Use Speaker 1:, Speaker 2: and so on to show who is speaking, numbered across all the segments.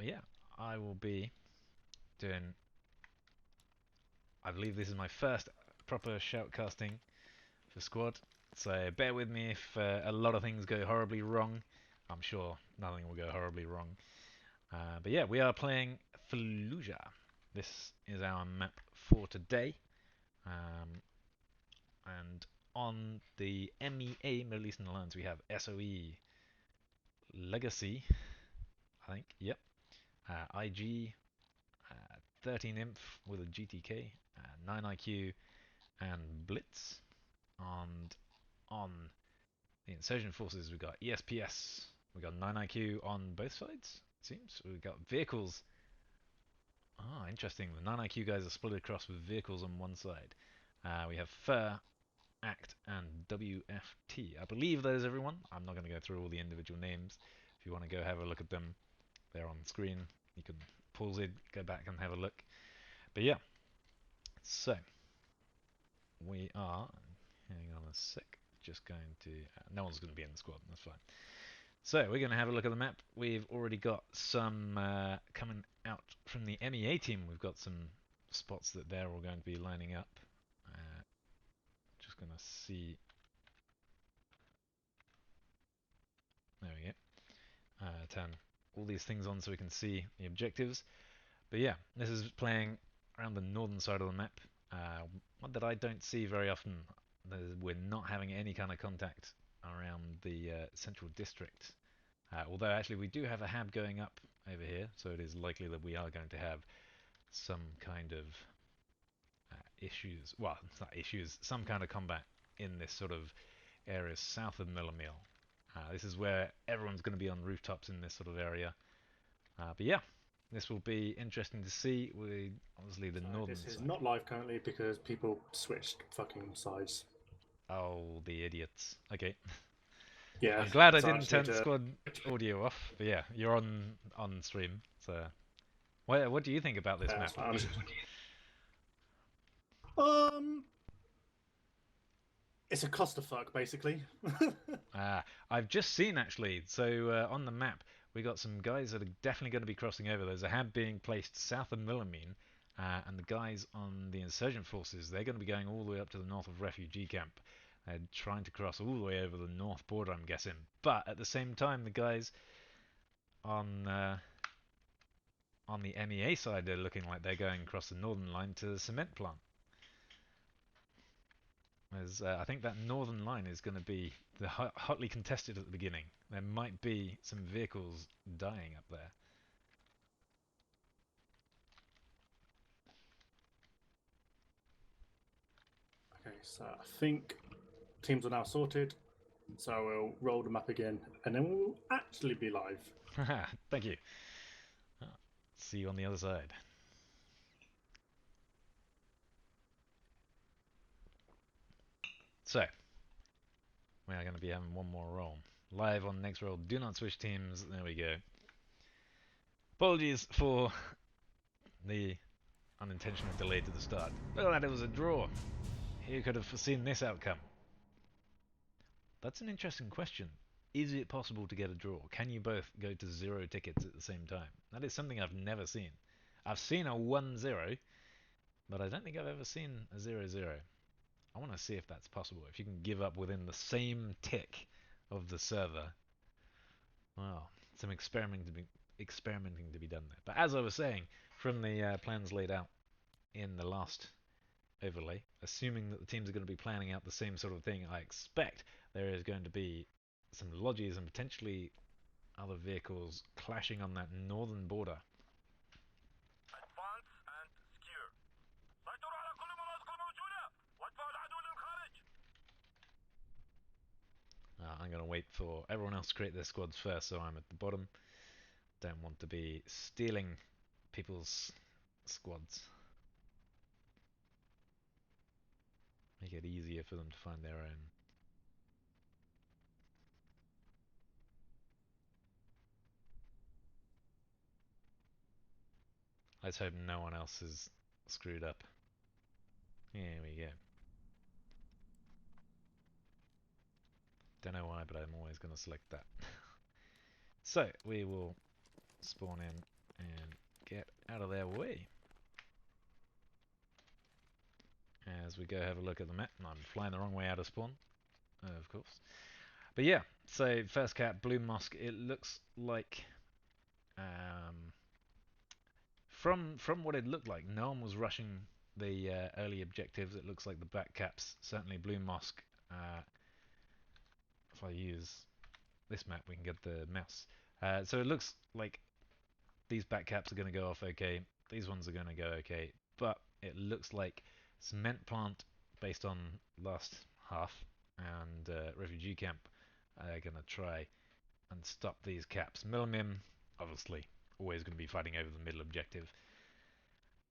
Speaker 1: yeah, I will be doing. I believe this is my first proper shoutcasting for squad, so bear with me if a lot of things go horribly wrong. I'm sure nothing will go horribly wrong. But yeah, we are playing Fallujah. This is our map for today. And on the MEA, Middle Eastern Alliance, we have SOE Legacy, I think, yep. IG, 13 Inf with a GTK, 9 IQ, and Blitz. And on the Insurgent Forces, we've got ESPS, we've got 9 IQ on both sides, it seems. We've got vehicles. Ah, interesting. The 9 IQ guys are split across with vehicles on one side. We have Fur, ACT, and WFT. I believe that is everyone. I'm not going to go through all the individual names. If you want to go have a look at them, they're on screen. You can pause it, go back and have a look. But yeah, so we are, hang on a sec, just going to, no one's going to be in the squad, that's fine. So we're going to have a look at the map. We've already got some coming out from the MEA team. We've got some spots that they're all going to be lining up. Just going to see. There we go. Turn all these things on so we can see the objectives. But yeah, this is playing around the northern side of the map. One that I don't see very often. We're not having any kind of contact around the central district. Although actually we do have a hab going up over here, so it is likely that we are going to have some kind of issues. Well, it's not issues, some kind of combat in this sort of area south of Millermeal. This is where everyone's going to be on rooftops in this sort of area. But yeah, this will be interesting to see. We obviously the northern
Speaker 2: This is
Speaker 1: side.
Speaker 2: not live currently because people switched fucking sides.
Speaker 1: Oh, the idiots. Okay.
Speaker 2: Yeah,
Speaker 1: I'm glad I
Speaker 2: so I
Speaker 1: didn't
Speaker 2: just need
Speaker 1: turn
Speaker 2: to.
Speaker 1: squad audio off. But yeah, you're on stream. So, what do you think about this map?
Speaker 2: Um, it's a clusterfuck basically.
Speaker 1: I've just seen actually. So on the map, we got some guys that are definitely going to be crossing over. There's a hab being placed south of Millermean, and the guys on the insurgent forces, they're going to be going all the way up to the north of refugee camp, trying to cross all the way over the north border, I'm guessing. But at the same time, the guys on the MEA side, they're looking like they're going across the northern line to the cement plant. As I think that northern line is going to be hotly contested at the beginning. There might be some vehicles dying up there.
Speaker 2: Okay, so I think teams are now sorted. So we'll roll the map again, and then we'll actually be live.
Speaker 1: Thank you. See you on the other side. So, we are going to be having one more roll. Live on next roll. Do not switch teams. There we go. Apologies for the unintentional delay to the start. Look at that, it was a draw. Who could have foreseen this outcome? That's an interesting question. Is it possible to get a draw? Can you both go to 0 tickets at the same time? That is something I've never seen. I've seen a 1-0, but I don't think I've ever seen a 0-0. I want to see if that's possible. If you can give up within the same tick of the server. Well, some experimenting to be done there. But as I was saying, from the plans laid out in the last overlay, assuming that the teams are going to be planning out the same sort of thing, I expect there is going to be some lodges and potentially other vehicles clashing on that northern border. I'm going to wait for everyone else to create their squads first, so I'm at the bottom. Don't want to be stealing people's squads. Make it easier for them to find their own. Let's hope no one else is screwed up. Here we go. Don't know why, but I'm always going to select that. So, we will spawn in get out of their way. As we go have a look at the map, and I'm flying the wrong way out of spawn, of course. But yeah, so first cap, Blue Mosque. It looks like, from what it looked like, no one was rushing the early objectives. It looks like the back caps, certainly Blue Mosque. If I use this map, we can get the mouse. So it looks like these back caps are going to go off okay. These ones are going to go okay, but it looks like cement plant, based on last half, and refugee camp are going to try and stop these caps. Millimim, obviously, always going to be fighting over the middle objective.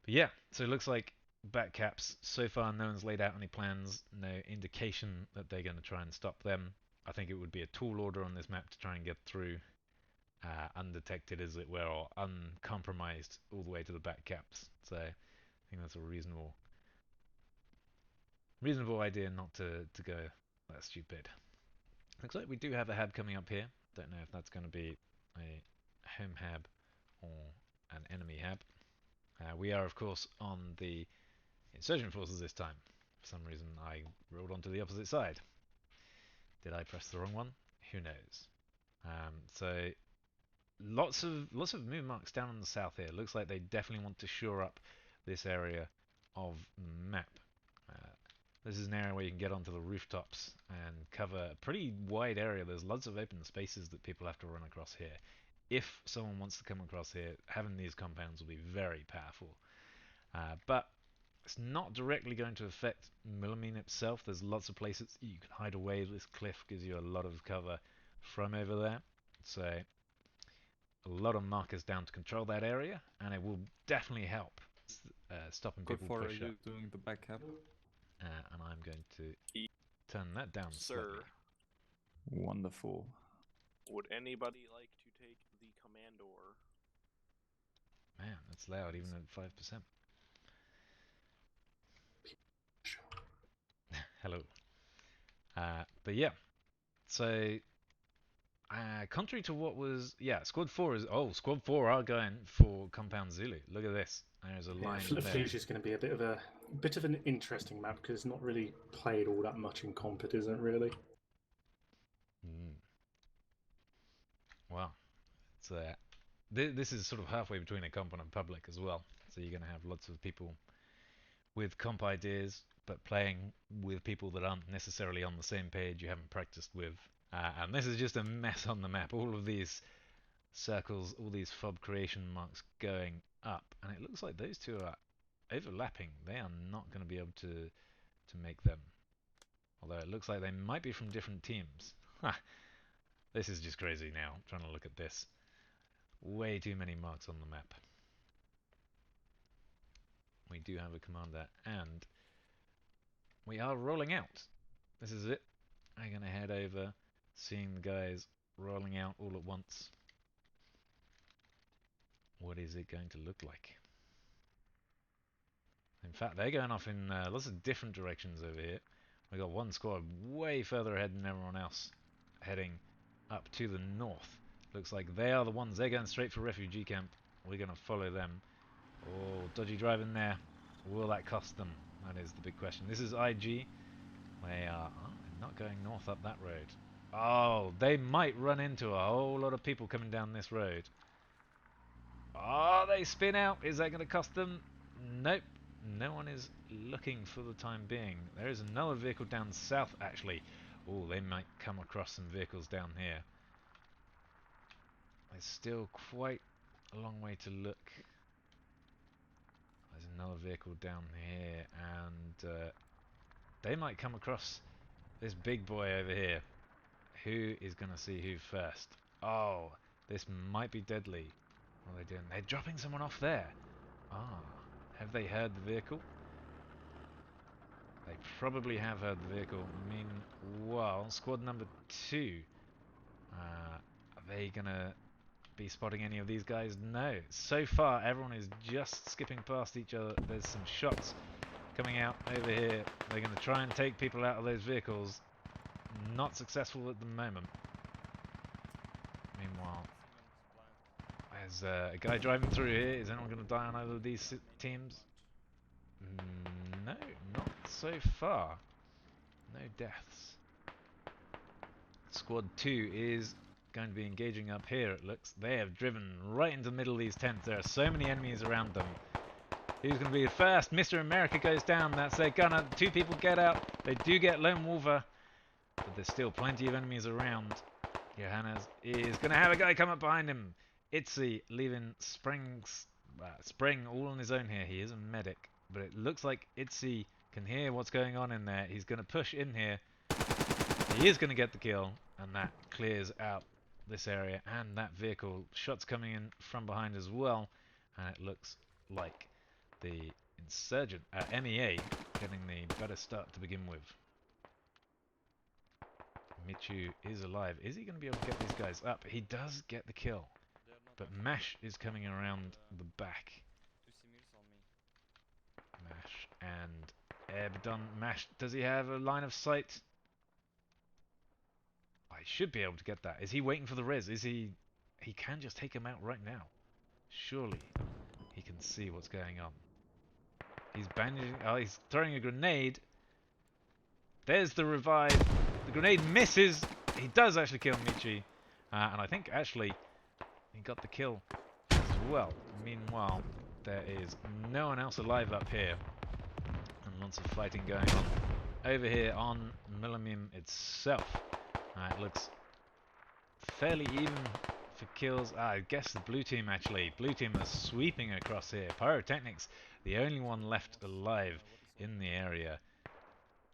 Speaker 1: But yeah, so it looks like back caps, so far no one's laid out any plans, no indication that they're going to try and stop them. I think it would be a tall order on this map to try and get through undetected, as it were, or uncompromised all the way to the back caps. So I think that's a reasonable idea, not to go that stupid. Looks like we do have a hab coming up here. Don't know if that's going to be a home hab or an enemy hab. We are, of course, on the insurgent forces this time. For some reason, I rolled onto the opposite side. Did I press the wrong one? Who knows? So lots of moon marks down on the south here. Looks like they definitely want to shore up this area of map. This is an area where you can get onto the rooftops and cover a pretty wide area. There's lots of open spaces that people have to run across here. If someone wants to come across here, having these compounds will be very powerful. But it's not directly going to affect Millimine itself. There's lots of places you can hide away. This cliff gives you a lot of cover from over there. So a lot of markers down to control that area, and it will definitely help stopping people
Speaker 3: Are
Speaker 1: push
Speaker 3: you
Speaker 1: up.
Speaker 3: doing the back cap?
Speaker 1: And I'm going to turn that down
Speaker 4: Sir,
Speaker 1: slightly.
Speaker 3: Wonderful.
Speaker 4: would anybody like to take the commandor?
Speaker 1: Man, that's loud, even at 5%. Hello. But yeah, so contrary to what was, Squad 4 is, Squad 4 are going for Compound Zulu. Look at this. There's a line there.
Speaker 2: Fallujah is going to be a bit of an interesting map because it's not really played all that much in comp. It isn't really.
Speaker 1: Wow. So this is sort of halfway between a comp and a public as well. So you're going to have lots of people with comp ideas, but playing with people that aren't necessarily on the same page you haven't practiced with. And this is just a mess on the map. All of these circles, all these fob creation marks going up, and it looks like those two are overlapping. They are not going to be able to make them. Although it looks like they might be from different teams. This is just crazy now, trying to look at this. Way too many marks on the map. We do have a commander, and we are rolling out. This is it. I'm going to head over, seeing the guys rolling out all at once. What is it going to look like? In fact, they're going off in lots of different directions over here. We've got one squad way further ahead than everyone else, heading up to the north. Looks like they are the ones. They're going straight for refugee camp. We're going to follow them. Oh, dodgy driving there. Will that cost them? That is the big question. This is IG. They are not going north up that road. Oh, they might run into a whole lot of people coming down this road. Oh, they spin out. Is that going to cost them? Nope. No one is looking for the time being. There is another vehicle down south, actually. Oh, they might come across some vehicles down here. There's still quite a long way to look. There's another vehicle down here, and they might come across this big boy over here. Who is going to see who first? Oh, this might be deadly. What are they doing? They're dropping someone off there. Ah, have they heard the vehicle? They probably have heard the vehicle. Meanwhile, squad number 2. Are they going to be spotting any of these guys? No. So far, everyone is just skipping past each other. There's some shots coming out over here. They're going to try and take people out of those vehicles. Not successful at the moment. Meanwhile, There's a guy driving through here. Is anyone going to die on either of these teams? No, not so far. No deaths. Squad 2 is going to be engaging up here, it looks. They have driven right into the middle of these tents. There are so many enemies around them. Who's going to be the first? Mr. America goes down. That's their gunner. 2 people get out. They do get Lone Wolver, but there's still plenty of enemies around. Johannes is going to have a guy come up behind him. Itzy leaving Spring all on his own here. He is a medic, but it looks like Itzy can hear what's going on in there. He's going to push in here. He is going to get the kill, and that clears out this area and that vehicle. Shots coming in from behind as well, and it looks like the insurgent MEA getting the better start to begin with. Michu is alive. Is he going to be able to get these guys up? He does get the kill, but Mash is coming around the back. Mash and Airbaddon. Mash, does he have a line of sight? I should be able to get that. Is he waiting for the res? Is he... He can just take him out right now. Surely he can see what's going on. He's bandaging... Oh, he's throwing a grenade. There's the revive. The grenade misses. He does actually kill Michi. And I think actually he got the kill as well. Meanwhile, there is no one else alive up here. And lots of fighting going on over here on Millennium itself. It looks fairly even for kills. I guess the blue team actually. Blue team is sweeping across here. Pyrotechnics, the only one left alive in the area.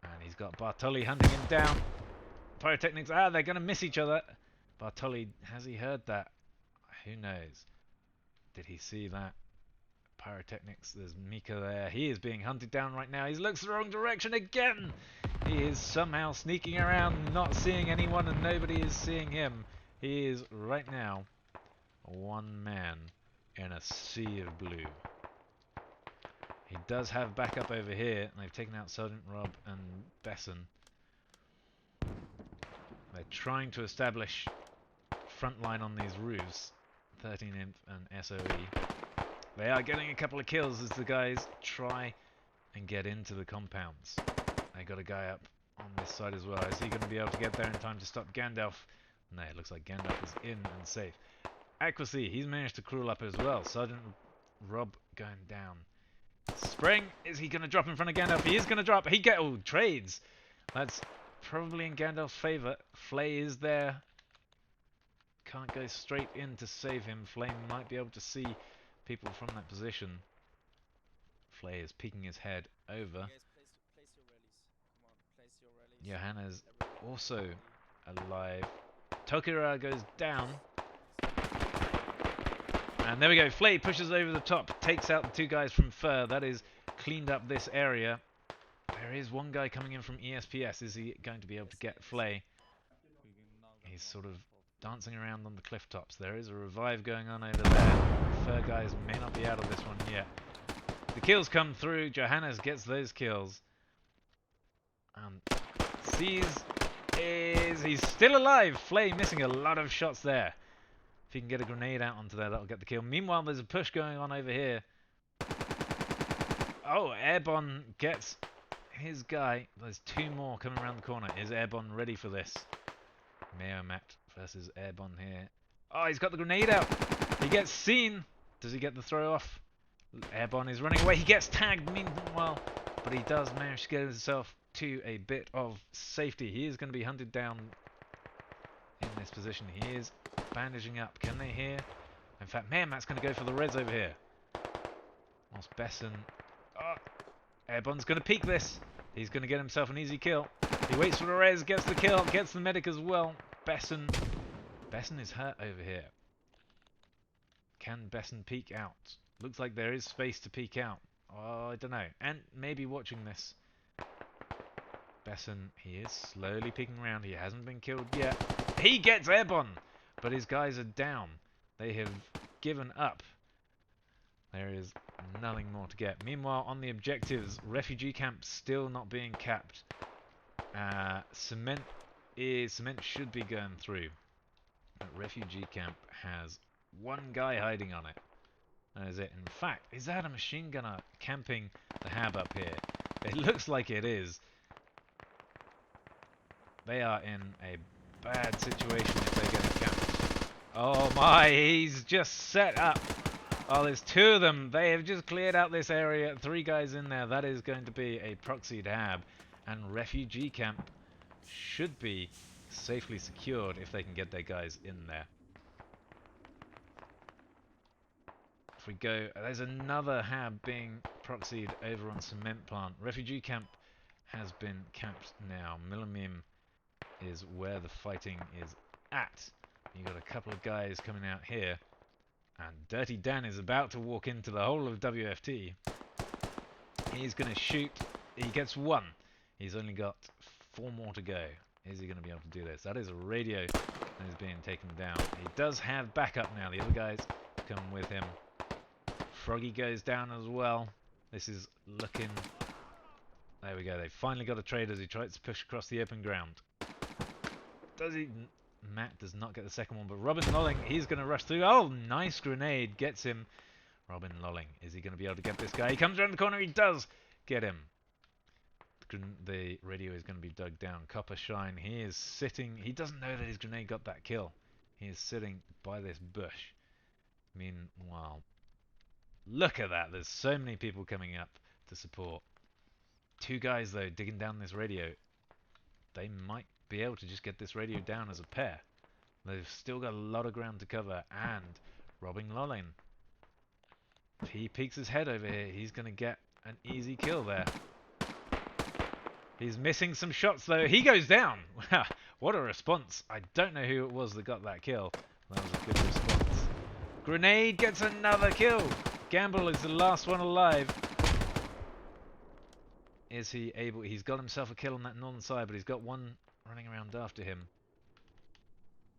Speaker 1: And he's got Bartoli hunting him down. Pyrotechnics, they're going to miss each other. Bartoli, has he heard that? Who knows? Did he see that? Pyrotechnics, there's Mika there. He is being hunted down right now. He looks the wrong direction again. He is somehow sneaking around, not seeing anyone, and nobody is seeing him. He is right now one man in a sea of blue. He does have backup over here, and they've taken out Sergeant Rob and Besson. They're trying to establish front line on these roofs. 13 Imp and SOE. They are getting a couple of kills as the guys try and get into the compounds. They got a guy up on this side as well. Is he going to be able to get there in time to stop Gandalf? No, it looks like Gandalf is in and safe. Aquasea, he's managed to crawl up as well. Sergeant Rob going down. Spring, is he going to drop in front of Gandalf? He is going to drop. Trades. That's probably in Gandalf's favour. Flay is there. Can't go straight in to save him. Flame might be able to see people from that position. Flay is peeking his head over. Johanna's also alive. Tokira goes down. And there we go. Flay pushes over the top. Takes out the 2 guys from Fur. That is cleaned up this area. There is one guy coming in from ESPS. Is he going to be able to get Flay? He's sort of dancing around on the cliff tops. There is a revive going on over there. Fur guys may not be out of this one yet. The kills come through. Johannes gets those kills. He's still alive. Flay missing a lot of shots there. If he can get a grenade out onto there, that'll get the kill. Meanwhile, there's a push going on over here. Oh, Airborne gets his guy. There's 2 more coming around the corner. Is Airborne ready for this? Meomat versus Airborne here. Oh, he's got the grenade out. He gets seen. Does he get the throw off? Airborne is running away. He gets tagged meanwhile, but he does manage to get himself to a bit of safety. He is going to be hunted down in this position. He is bandaging up. Can they hear? In fact, Meomat's going to go for the reds over here. Whilst Besson... Oh, Airborne's going to peek this. He's going to get himself an easy kill. He waits for the res, gets the kill, gets the medic as well. Besson is hurt over here. Can Besson peek out? Looks like there is space to peek out. Oh, I don't know. And maybe watching this. Besson, he is slowly peeking around. He hasn't been killed yet. He gets Airborne, but his guys are down. They have given up. There is nothing more to get. Meanwhile, on the objectives, refugee camp still not being capped. Cement should be going through. But refugee camp has one guy hiding on it. That is it. In fact, is that a machine gunner camping the hab up here? It looks like it is. They are in a bad situation if they're getting camped. Oh my, he's just set up. Oh, there's two of them. They have just cleared out this area. 3 guys in there. That is going to be a proxied hab. And refugee camp should be safely secured if they can get their guys in there. If we go, there's another hab being proxied over on cement plant. Refugee camp has been camped now. Milamim is where the fighting is at. You got a couple of guys coming out here. And Dirty Dan is about to walk into the whole of WFT. He's going to shoot. He gets 1. He's only got 4 more to go. Is he going to be able to do this? That is a radio that is being taken down. He does have backup now. The other guys come with him. Froggy goes down as well. This is looking... There we go. They finally got a trade as he tries to push across the open ground. Does he... Matt does not get the second one, but Robin Lolling, he's going to rush through. Oh, nice grenade. Gets him. Robin Lolling. Is he going to be able to get this guy? He comes around the corner. He does get him. The radio is going to be dug down. Copper Shine. He is sitting. He doesn't know that his grenade got that kill. He is sitting by this bush. Meanwhile, look at that. There's so many people coming up to support. 2 guys, though, digging down this radio. They might be able to just get this radio down as a pair. They've still got a lot of ground to cover. And Robin Lolling. If he peeks his head over here, he's going to get an easy kill there. He's missing some shots, though. He goes down. What a response. I don't know who it was that got that kill. That was a good response. Grenade gets another kill. Gamble is the last one alive. Is he able... He's got himself a kill on that northern side, but he's got one running around after him.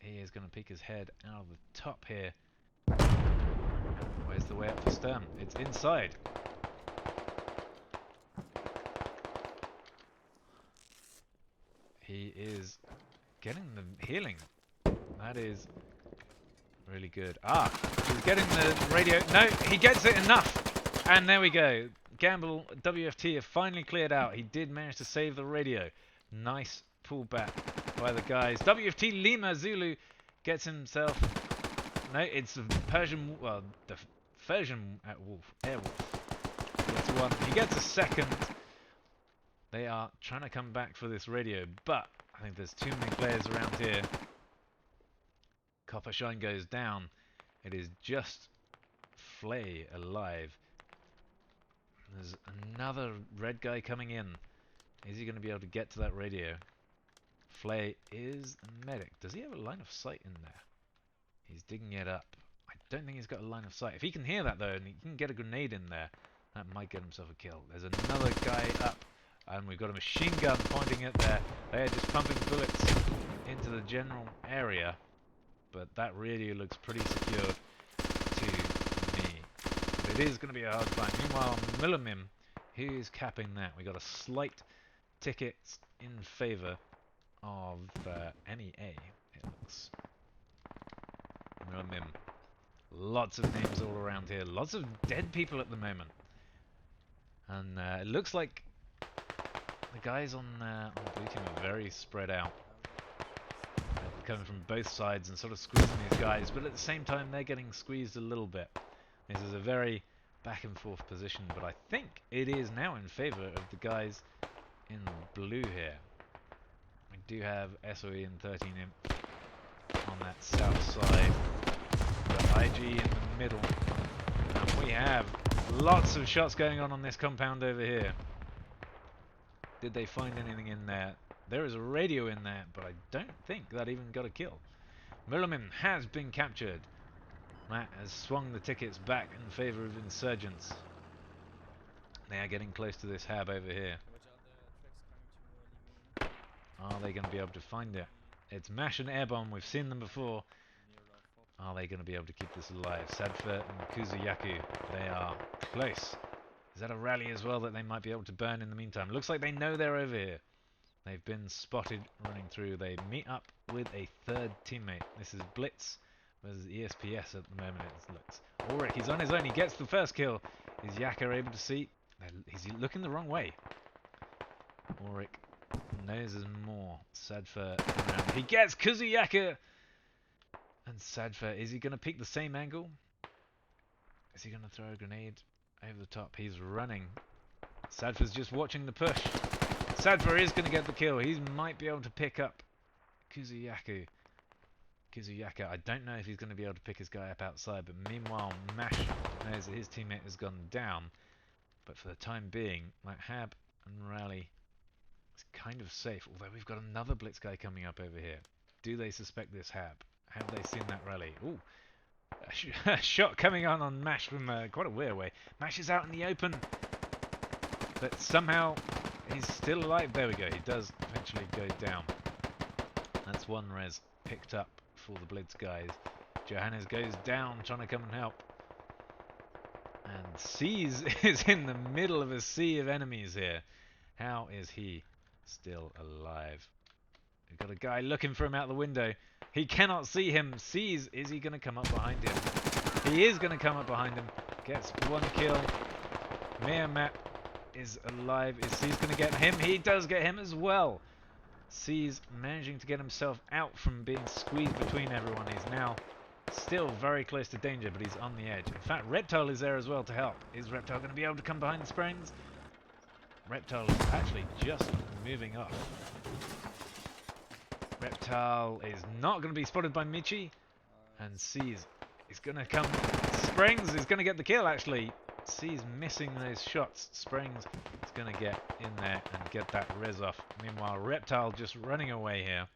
Speaker 1: He is going to peek his head out of the top here. Where's the way up for Sturm? It's inside. He is getting the healing. That is really good. Ah, he's getting the radio. No, he gets it enough. And there we go. Gamble WFT have finally cleared out. He did manage to save the radio. Nice pullback by the guys. WFT Lima Zulu gets himself... No, it's the Persian... Well, the Persian Airwolf gets 1. He gets a second. They are trying to come back for this radio, but I think there's too many players around here. Copper Shine goes down. It is just Flay alive. There's another red guy coming in. Is he going to be able to get to that radio? Flay is a medic. Does he have a line of sight in there? He's digging it up. I don't think he's got a line of sight. If he can hear that, though, and he can get a grenade in there, that might get himself a kill. There's another guy up. And we've got a machine gun pointing it there. They are just pumping bullets into the general area. But that radio looks pretty secured to me. But it is going to be a hard fight. Meanwhile, Milamim, who's capping that? We got a slight ticket in favour of MEA, it looks. Milamim. Lots of names all around here. Lots of dead people at the moment. And it looks like the guys on the blue team are very spread out. They're coming from both sides and sort of squeezing these guys, but at the same time they're getting squeezed a little bit. This is a very back and forth position, but I think it is now in favour of the guys in blue here. We do have SOE and 13 imp on that south side. The IG in the middle. And we have lots of shots going on this compound over here. Did they find anything in there? There is a radio in there, but I don't think that even got a kill. Milamim has been captured. Matt has swung the tickets back in favour of insurgents. They are getting close to this hab over here. Are they going to be able to find it? It's MASH and Airbomb. We've seen them before. Are they going to be able to keep this alive? Sadfa and Kuzuyaku. They are close. Is that a rally as well that they might be able to burn in the meantime? Looks like they know they're over here. They've been spotted running through. They meet up with a third teammate. This is Blitz Where's ESPS at the moment? It looks. Ulrich, he's on his own. He gets the first kill. Is Yaka able to see? He's looking the wrong way. Ulrich knows there's more. Sadfa around. He gets Kuzuyaka! And Sadfa, is he going to peek the same angle? Is he going to throw a grenade over the top? He's running. Sadfa's just watching the push. Sadfa is going to get the kill. He might be able to pick up Kuzuyaka. I don't know if he's going to be able to pick his guy up outside, but meanwhile, Mash knows that his teammate has gone down. But for the time being, like Hab and Rally, it's kind of safe. Although we've got another Blitz guy coming up over here. Do they suspect this Hab? Have they seen that Rally? Ooh, a shot coming on Mash from quite a weird way. Mash is out in the open, but somehow he's still alive. There we go. He does eventually go down. That's one res picked up for the Blitz guys. Johannes goes down, trying to come and help. And Seas is in the middle of a sea of enemies here. How is he still alive? We've got a guy looking for him out the window. He cannot see him. Seas, is he going to come up behind him? He is going to come up behind him. Gets one kill. Meermat is alive. Is Seas going to get him? He does get him as well. Seas managing to get himself out from being squeezed between everyone. He's now still very close to danger, but he's on the edge. In fact, Reptile is there as well to help. Is Reptile going to be able to come behind the Sprains? Reptile is actually just moving off. Reptile is not going to be spotted by Michi. And Seas is going to come. Springs is going to get the kill, actually. Seas missing those shots. Springs is going to get in there and get that res off. Meanwhile, Reptile just running away here.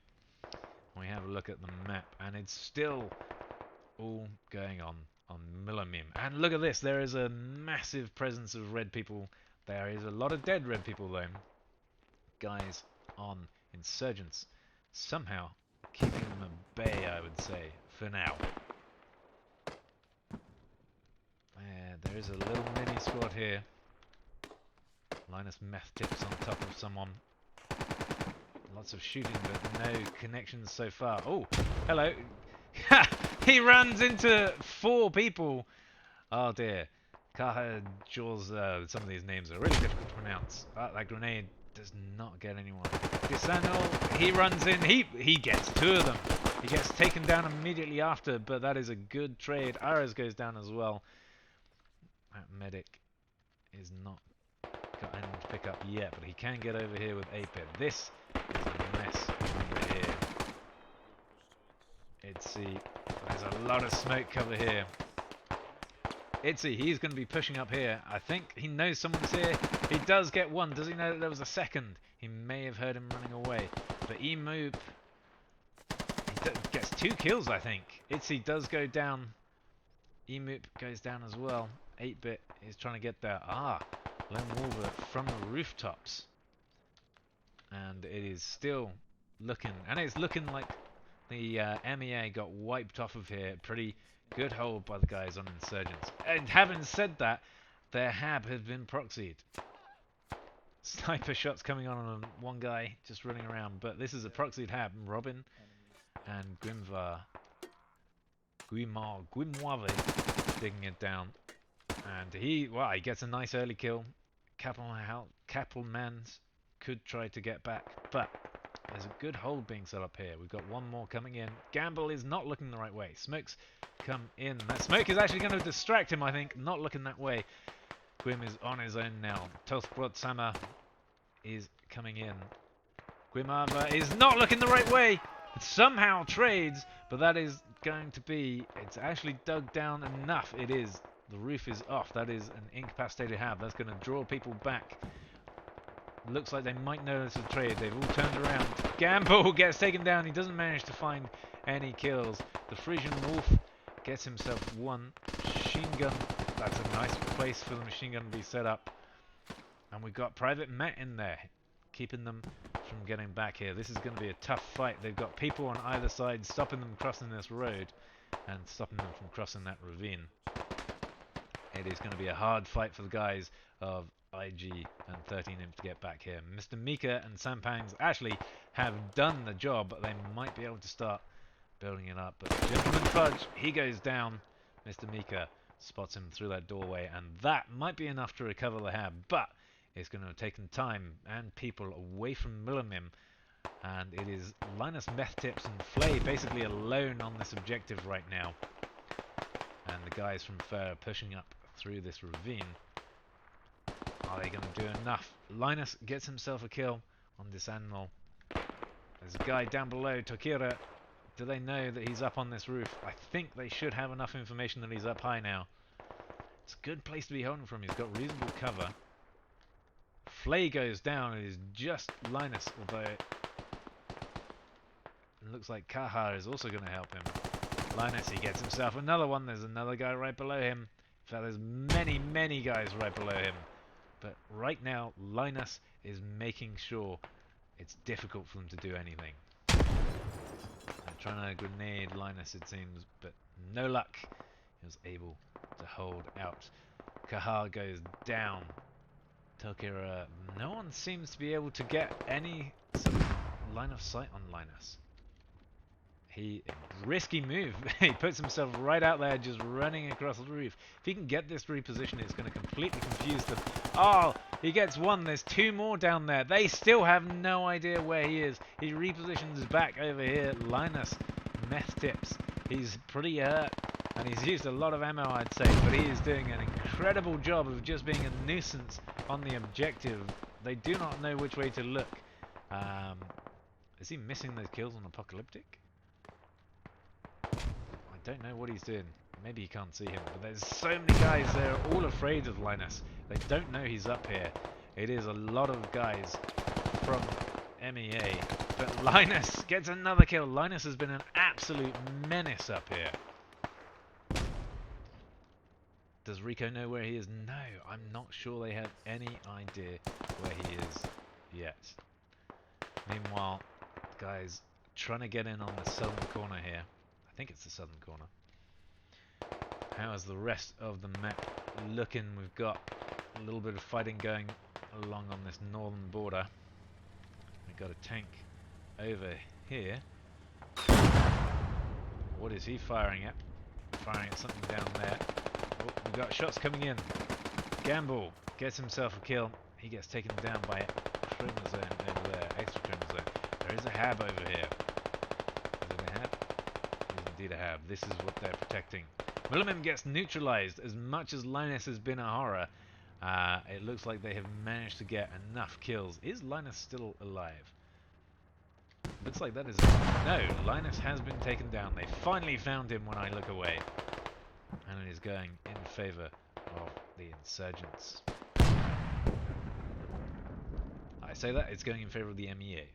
Speaker 1: We have a look at the map, and it's still all going on Millamim. And look at this. There is a massive presence of red people. There is a lot of dead red people, though. Guys on Insurgents. Somehow keeping them at bay, I would say, for now. There is a little mini squad here. Linus meth tips on top of someone. Lots of shooting, but no connections so far. Oh, hello. He runs into 4 people. Oh dear. Kaha Jaws, some of these names are really difficult to pronounce. That grenade does not get anyone. Disano, he runs in. He gets 2 of them. He gets taken down immediately after, but that is a good trade. Aras goes down as well. That medic is not got anyone to pick up yet, but he can get over here with 8-bit. This is a mess over here. Itzy, there's a lot of smoke cover here. Itzy, he's going to be pushing up here. I think he knows someone's here. He does get one. Does he know that there was a second? He may have heard him running away. But Emoop, he gets 2 kills, I think. Itzy does go down. Emoop goes down as well. 8-bit is trying to get there. Lone Wolver from the rooftops. And it is still looking, and it's looking like the MEA got wiped off of here. Pretty good hold by the guys on Insurgents. And having said that, their Hab has been proxied. Sniper shots coming on one guy just running around, but this is a proxied Hab. Robin and Guimoire digging it down. And he gets a nice early kill. Kappelmans could try to get back, but there's a good hold being set up here. We've got one more coming in. Gamble is not looking the right way. Smokes come in. That smoke is actually going to distract him, I think. Not looking that way. Gwim is on his own now. Tothbrot Sama is coming in. Guimava is not looking the right way. It somehow trades, but that is going to be... It's actually dug down enough. It is. The roof is off. That is an incapacitated Hab. That's going to draw people back. Looks like they might notice a trade. They've all turned around. Gamble gets taken down. He doesn't manage to find any kills. The Frisian Wolf gets himself one. Machine gun. That's a nice place for the machine gun to be set up. And we've got Private Matt in there, keeping them from getting back here. This is going to be a tough fight. They've got people on either side stopping them crossing this road and stopping them from crossing that ravine. It is going to be a hard fight for the guys of IG and 13imp to get back here. Mr. Mika and Sampangs actually have done the job, but they might be able to start building it up, but Gentleman Fudge, he goes down. Mr. Mika spots him through that doorway, and that might be enough to recover the hab, but it's going to have taken time and people away from Millimim, and it is Linus, Meth Tips, and Flay basically alone on this objective right now. And the guys from Fur pushing up through this ravine. Are they going to do enough? Linus gets himself a kill on this animal. There's a guy down below, Tokira. Do they know that he's up on this roof? I think they should have enough information that he's up high now. It's a good place to be holding from. He's got reasonable cover. Flay goes down. It is just Linus, although it looks like Kaha is also going to help him. Linus, he gets himself another one. There's another guy right below him. In fact, there's many, many guys right below him. But right now, Linus is making sure it's difficult for them to do anything. They're trying to grenade Linus, it seems, but no luck. He was able to hold out. Kahar goes down. Tokira, no one seems to be able to get any sort of line of sight on Linus. Risky move. He puts himself right out there, just running across the roof. If he can get this reposition, it's going to completely confuse them. Oh, he gets one. There's two more down there. They still have no idea where he is. He repositions back over here. Linus, Meth Tips. He's pretty hurt, and he's used a lot of ammo, I'd say, but he is doing an incredible job of just being a nuisance on the objective. They do not know which way to look. Is he missing those kills on Apocalyptic? I don't know what he's doing. Maybe he can't see him, but there's so many guys. They're all afraid of Linus. They don't know he's up here. It is a lot of guys from MEA, but Linus gets another kill. Linus has been an absolute menace up here. Does Rico know where he is? No, I'm not sure they have any idea where he is yet. Meanwhile, guys trying to get in on the southern corner here. I think it's the southern corner. How is the rest of the map looking? We've got a little bit of fighting going along on this northern border. We've got a tank over here. What is he firing at? Firing at something down there. Oh, we've got shots coming in. Gamble gets himself a kill. He gets taken down by a chromosome over there. Extra chromosome. There is a hab over here. Is it a hab? It is indeed a hab. This is what they're protecting. Millimim gets neutralized. As much as Linus has been a horror, it looks like they have managed to get enough kills. Is Linus still alive? Looks like that is... No, Linus has been taken down. They finally found him when I look away. And it is going in favor of the insurgents. I say that, it's going in favor of the MEA.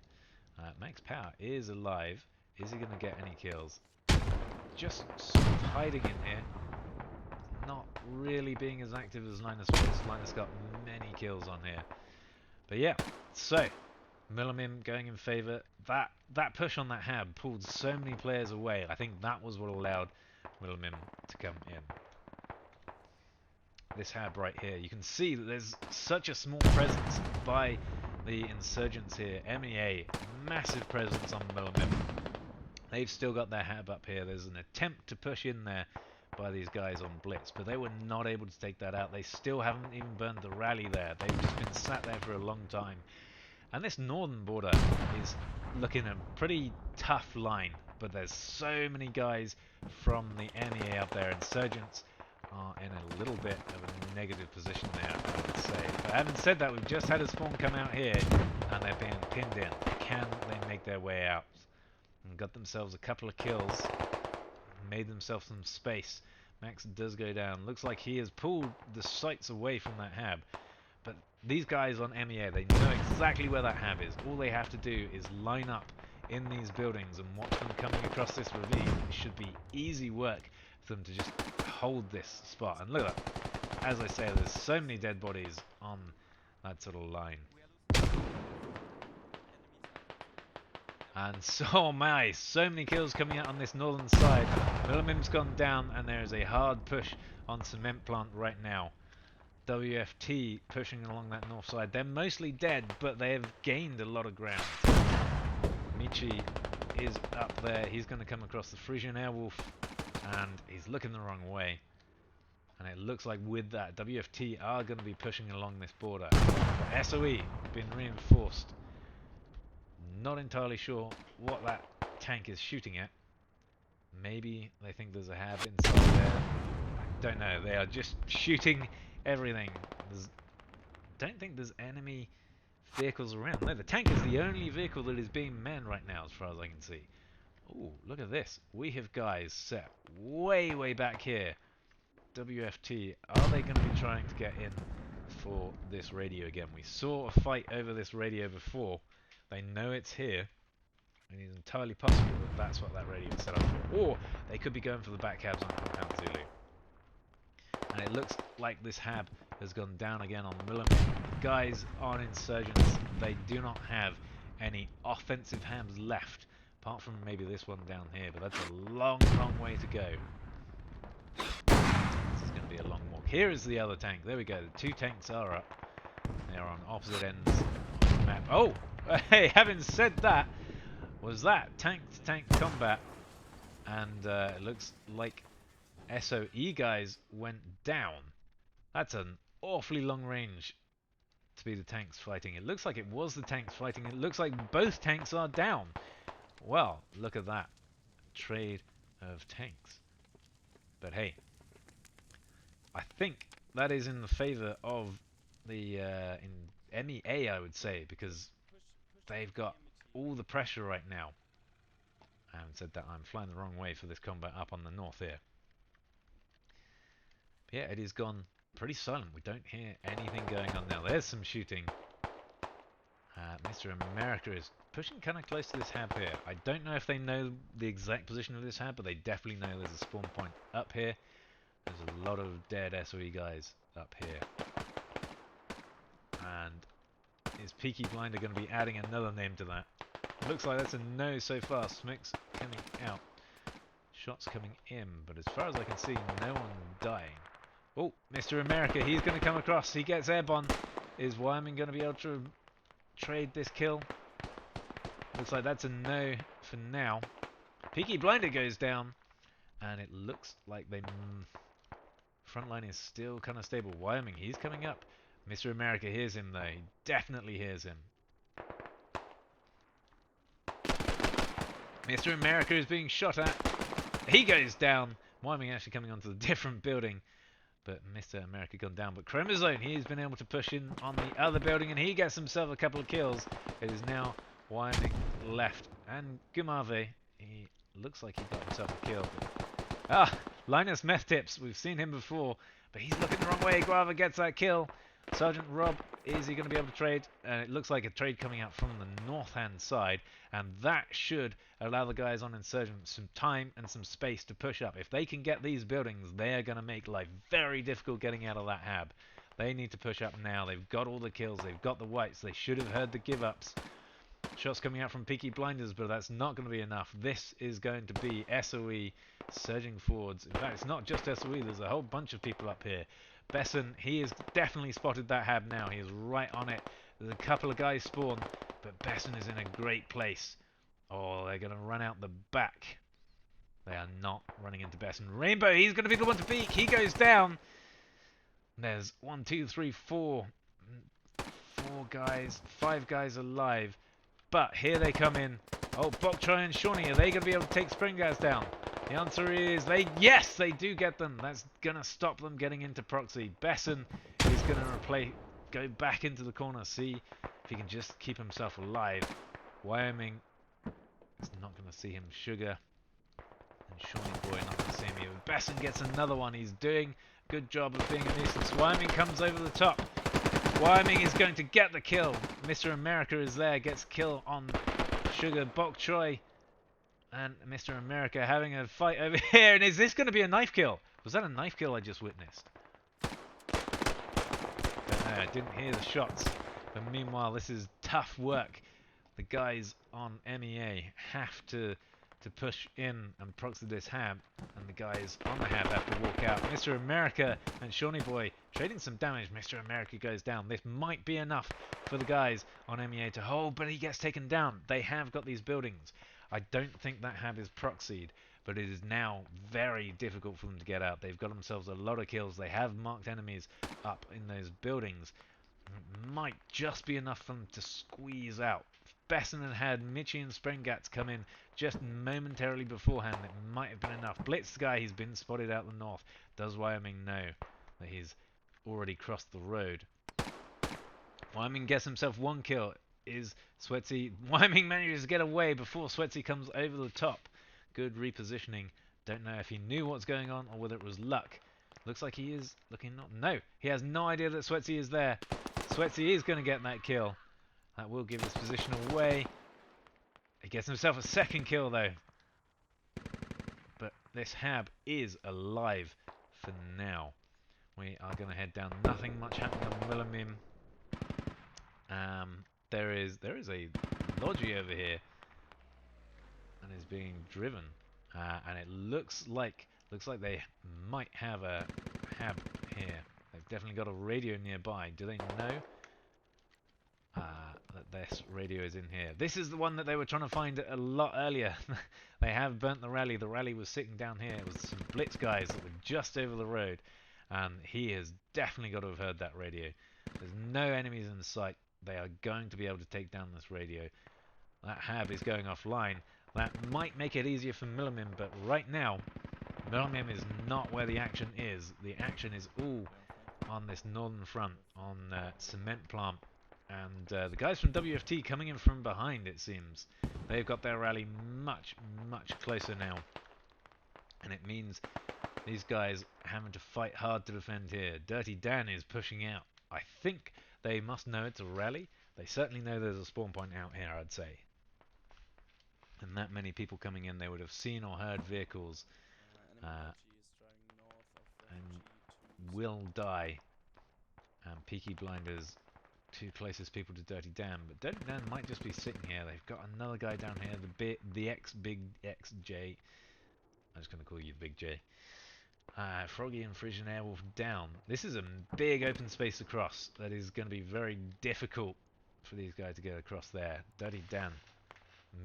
Speaker 1: Max Power is alive. Is he going to get any kills? Just sort of hiding in here. Not really being as active as Linus was. Linus got many kills on here. But yeah, so Millimim going in favor. That push on that hab pulled so many players away. I think that was what allowed Millimim to come in. This hab right here, you can see that there's such a small presence by the insurgents here. MEA, massive presence on Millimim. They've still got their hab up here. There's an attempt to push in there by these guys on Blitz, but they were not able to take that out. They still haven't even burned the rally there. They've just been sat there for a long time. And this northern border is looking a pretty tough line, but there's so many guys from the MEA up there. Insurgents are in a little bit of a negative position there, I would say. But having said that, we've just had a spawn come out here, and they're being pinned in. Can they make their way out? And got themselves a couple of kills, made themselves some space. Max does go down. Looks like he has pulled the sights away from that hab. But these guys on MEA, they know exactly where that hab is. All they have to do is line up in these buildings and watch them coming across this ravine. It should be easy work for them to just hold this spot. And look at that. As I say, there's so many dead bodies on that sort of line. And so many kills coming out on this northern side. Millimim's gone down, and there is a hard push on Cement Plant right now. WFT pushing along that north side. They're mostly dead, but they have gained a lot of ground. Peachy is up there. He's going to come across the Frisian Airwolf, and he's looking the wrong way. And it looks like with that, WFT are going to be pushing along this border. But SOE been reinforced. Not entirely sure what that tank is shooting at. Maybe they think there's a hab inside there. I don't know. They are just shooting everything. Don't think there's enemy vehicles around. No, the tank is the only vehicle that is being manned right now, as far as I can see. Oh, look at this. We have guys set way back here. WFT, are they going to be trying to get in for this radio again? We saw a fight over this radio before. They know it's here. And it's entirely possible that that's what that radio is set up for. Or they could be going for the back cabs on Compound Zulu. And it looks like this hab has gone down again on Millimeter. Guys on Insurgents, they do not have any offensive habs left. Apart from maybe this one down here, but that's a long way to go. This is going to be a long walk. Here is the other tank. There we go. The two tanks are up. They are on opposite ends of the map. Oh! Hey, having said that, was that tank-to-tank combat. And it looks like SOE guys went down. That's an awfully long range to be the tanks fighting. It looks like it was the tanks fighting. It looks like both tanks are down. Well, look at that. Trade of tanks. But hey, I think that is in the favor of the in MEA, I would say, because they've got all the pressure right now. I haven't said that. I'm flying the wrong way for this combat up on the north here. But yeah, it has gone pretty silent. We don't hear anything going on now. There's some shooting. Mr. America is pushing kind of close to this hab here. I don't know if they know the exact position of this hab, but they definitely know there's a spawn point up here. There's a lot of dead SOE guys up here. And is Peaky Blinder going to be adding another name to that? Looks like that's a no so far. Smokes coming out. Shots coming in, but as far as I can see, no one dying. Oh, Mr. America, he's going to come across. He gets airborne. Is Wyoming going to be able to trade this kill? Looks like that's a no for now. Peaky Blinder goes down, and it looks like they front line is still kind of stable. Wyoming, he's coming up. Mr. America hears him though. He definitely hears him. Mr. America is being shot at. He goes down. Wyoming actually coming onto the different building. But Mr. America gone down. But Chromosome, he's been able to push in on the other building, and he gets himself a couple of kills. It is now Wyoming left. And Gumave, he looks like he got himself a kill. Ah, Linus Meth Tips, we've seen him before, but he's looking the wrong way. Guava gets that kill. Sergeant Rob, is he going to be able to trade? And it looks like a trade coming out from the north-hand side, and that should allow the guys on Insurgent some time and some space to push up. If they can get these buildings, they are going to make life very difficult getting out of that hab. They need to push up now. They've got all the kills. They've got the whites. They should have heard the give-ups. Shots coming out from Peaky Blinders, but that's not going to be enough. This is going to be SOE surging forwards. In fact, it's not just SOE. There's a whole bunch of people up here. Besson, he has definitely spotted that hab now. He is right on it. There's a couple of guys spawn, but Besson is in a great place. Oh, they're going to run out the back. They are not running into Besson. Rainbow, he's going to be the one to peek. He goes down. There's 1, 2, 3, 4 guys, 5 guys alive. But here they come in. Oh, Bokchoy and Shawnee, are they going to be able to take Springaz down? The answer is yes, they do get them. That's going to stop them getting into proxy. Besson is going to go back into the corner, see if he can just keep himself alive. Wyoming is not going to see him. Sugar and Shawnee Boy not going to see him either. Besson gets another one. He's doing a good job of being a nuisance. Wyoming comes over the top. Wyoming is going to get the kill. Mr. America is there, gets kill on Sugar. Bokchoy and Mr. America having a fight over here. And is this going to be a knife kill? Was that a knife kill I just witnessed? Don't know, I didn't hear the shots. But meanwhile, this is tough work. The guys on MEA have to to push in and proxy this hab, and the guys on the hab have to walk out. Mr. America and Shawnee Boy trading some damage. Mr. America goes down. This might be enough for the guys on MEA to hold, but he gets taken down. They have got these buildings. I don't think that hab is proxied, but it is now very difficult for them to get out. They've got themselves a lot of kills. They have marked enemies up in those buildings. It might just be enough for them to squeeze out. If Besson had Mitchie and Sprengats come in just momentarily beforehand, it might have been enough. Blitz guy, he's been spotted out the north. Does Wyoming know that he's already crossed the road? Wyoming gets himself one kill. Is Sweatsy... Wyoming manages to get away before Sweatsy comes over the top. Good repositioning. Don't know if he knew what's going on or whether it was luck. Looks like he is looking not... No, he has no idea that Sweatsy is there. Sweatsy is going to get that kill. That will give his position away. He gets himself a second kill though. But this hab is alive for now. We are going to head down. Nothing much happening on Wilhelmim. There is a lodgy over here and is being driven, and it looks like they might have a hab here. They've definitely got a radio nearby. Do they know that this radio is in here? This is the one that they were trying to find a lot earlier. They have burnt the rally. The rally was sitting down here. It was some blitz guys that were just over the road, and he has definitely got to have heard that radio. There's no enemies in sight. They are going to be able to take down this radio. That hab is going offline. That might make it easier for Millimim, but right now, Millimim is not where the action is. The action is all on this northern front, on cement plant. And the guys from WFT coming in from behind, it seems. They've got their rally much, much closer now. And it means these guys having to fight hard to defend here. Dirty Dan is pushing out. I think they must know it's a rally. They certainly know there's a spawn point out here, I'd say. And that many people coming in, they would have seen or heard vehicles and will die. And Peaky Blinders, two closest people to Dirty Dan. But Dirty Dan might just be sitting here. They've got another guy down here, the Big XJ. I'm just going to call you Big J. Froggy and Frisian Airwolf down. This is a big open space across that is going to be very difficult for these guys to get across there. Dirty Dan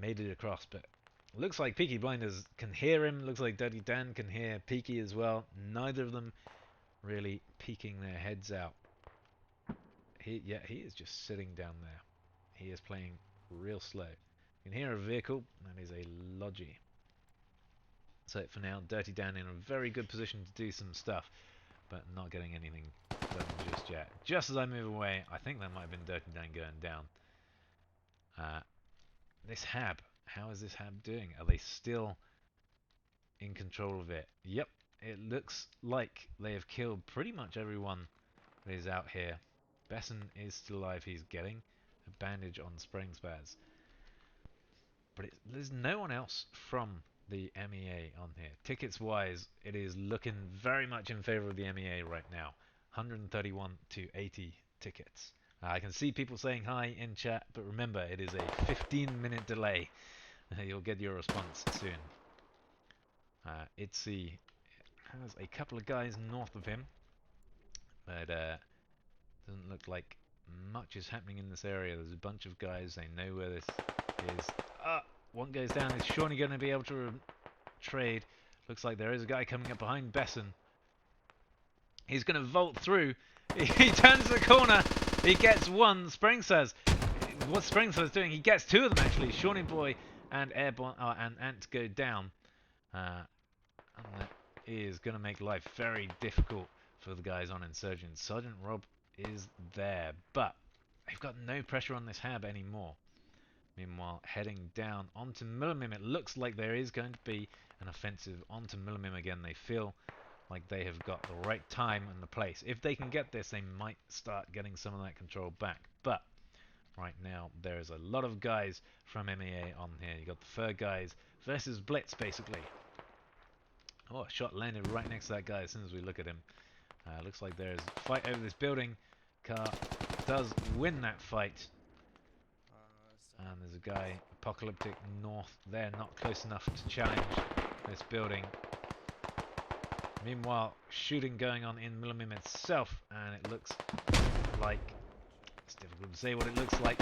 Speaker 1: made it across, but looks like Peaky Blinders can hear him. Looks like Dirty Dan can hear Peaky as well. Neither of them really peeking their heads out. He is just sitting down there. He is playing real slow. You can hear a vehicle. That is a Logi. So for now, Dirty Dan in a very good position to do some stuff, but not getting anything done just yet. Just as I move away, I think that might have been Dirty Dan going down. This hab, how is this hab doing? Are they still in control of it? Yep, it looks like they have killed pretty much everyone that is out here. Besson is still alive. He's getting a bandage on Springspaz. But there's no one else from the MEA on here. Tickets wise, it is looking very much in favor of the MEA right now. 131 to 80 tickets. I can see people saying hi in chat, but remember, it is a 15-minute delay. You'll get your response soon. Itzy has a couple of guys north of him, but doesn't look like much is happening in this area. There's a bunch of guys. They know where this is. One goes down. Is Shawnee going to be able to trade? Looks like there is a guy coming up behind Besson. He's going to vault through. He turns the corner. He gets one. Spring says, what Spring says doing? He gets two of them actually. Shawnee Boy and Airborne and Ant go down. And that is going to make life very difficult for the guys on Insurgents. Sergeant Rob is there, but they've got no pressure on this hab anymore. Meanwhile, heading down onto Millimim, it looks like there is going to be an offensive onto Millimim again. They feel like they have got the right time and the place. If they can get this, they might start getting some of that control back. But right now, there is a lot of guys from MEA on here. You got the Fur guys versus Blitz, basically. Oh, a shot landed right next to that guy as soon as we look at him. Looks like there's a fight over this building. Car does win that fight. And there's a guy, Apocalyptic North there, not close enough to challenge this building. Meanwhile, shooting going on in Millimim itself, and it looks like, it's difficult to say what it looks like.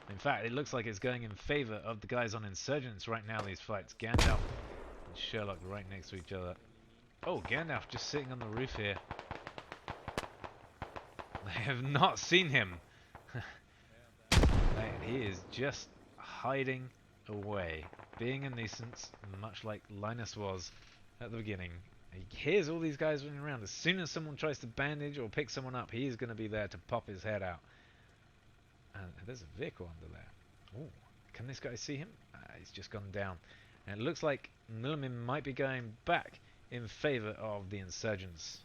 Speaker 1: In fact, it looks like it's going in favor of the guys on Insurgents right now, these fights. Gandalf and Sherlock right next to each other. Oh, Gandalf just sitting on the roof here. They have not seen him. He is just hiding away, being a nuisance, much like Linus was at the beginning. He hears all these guys running around. As soon as someone tries to bandage or pick someone up, he is going to be there to pop his head out. And there's a vehicle under there. Oh, can this guy see him? He's just gone down. And it looks like Millimin might be going back in favor of the insurgents.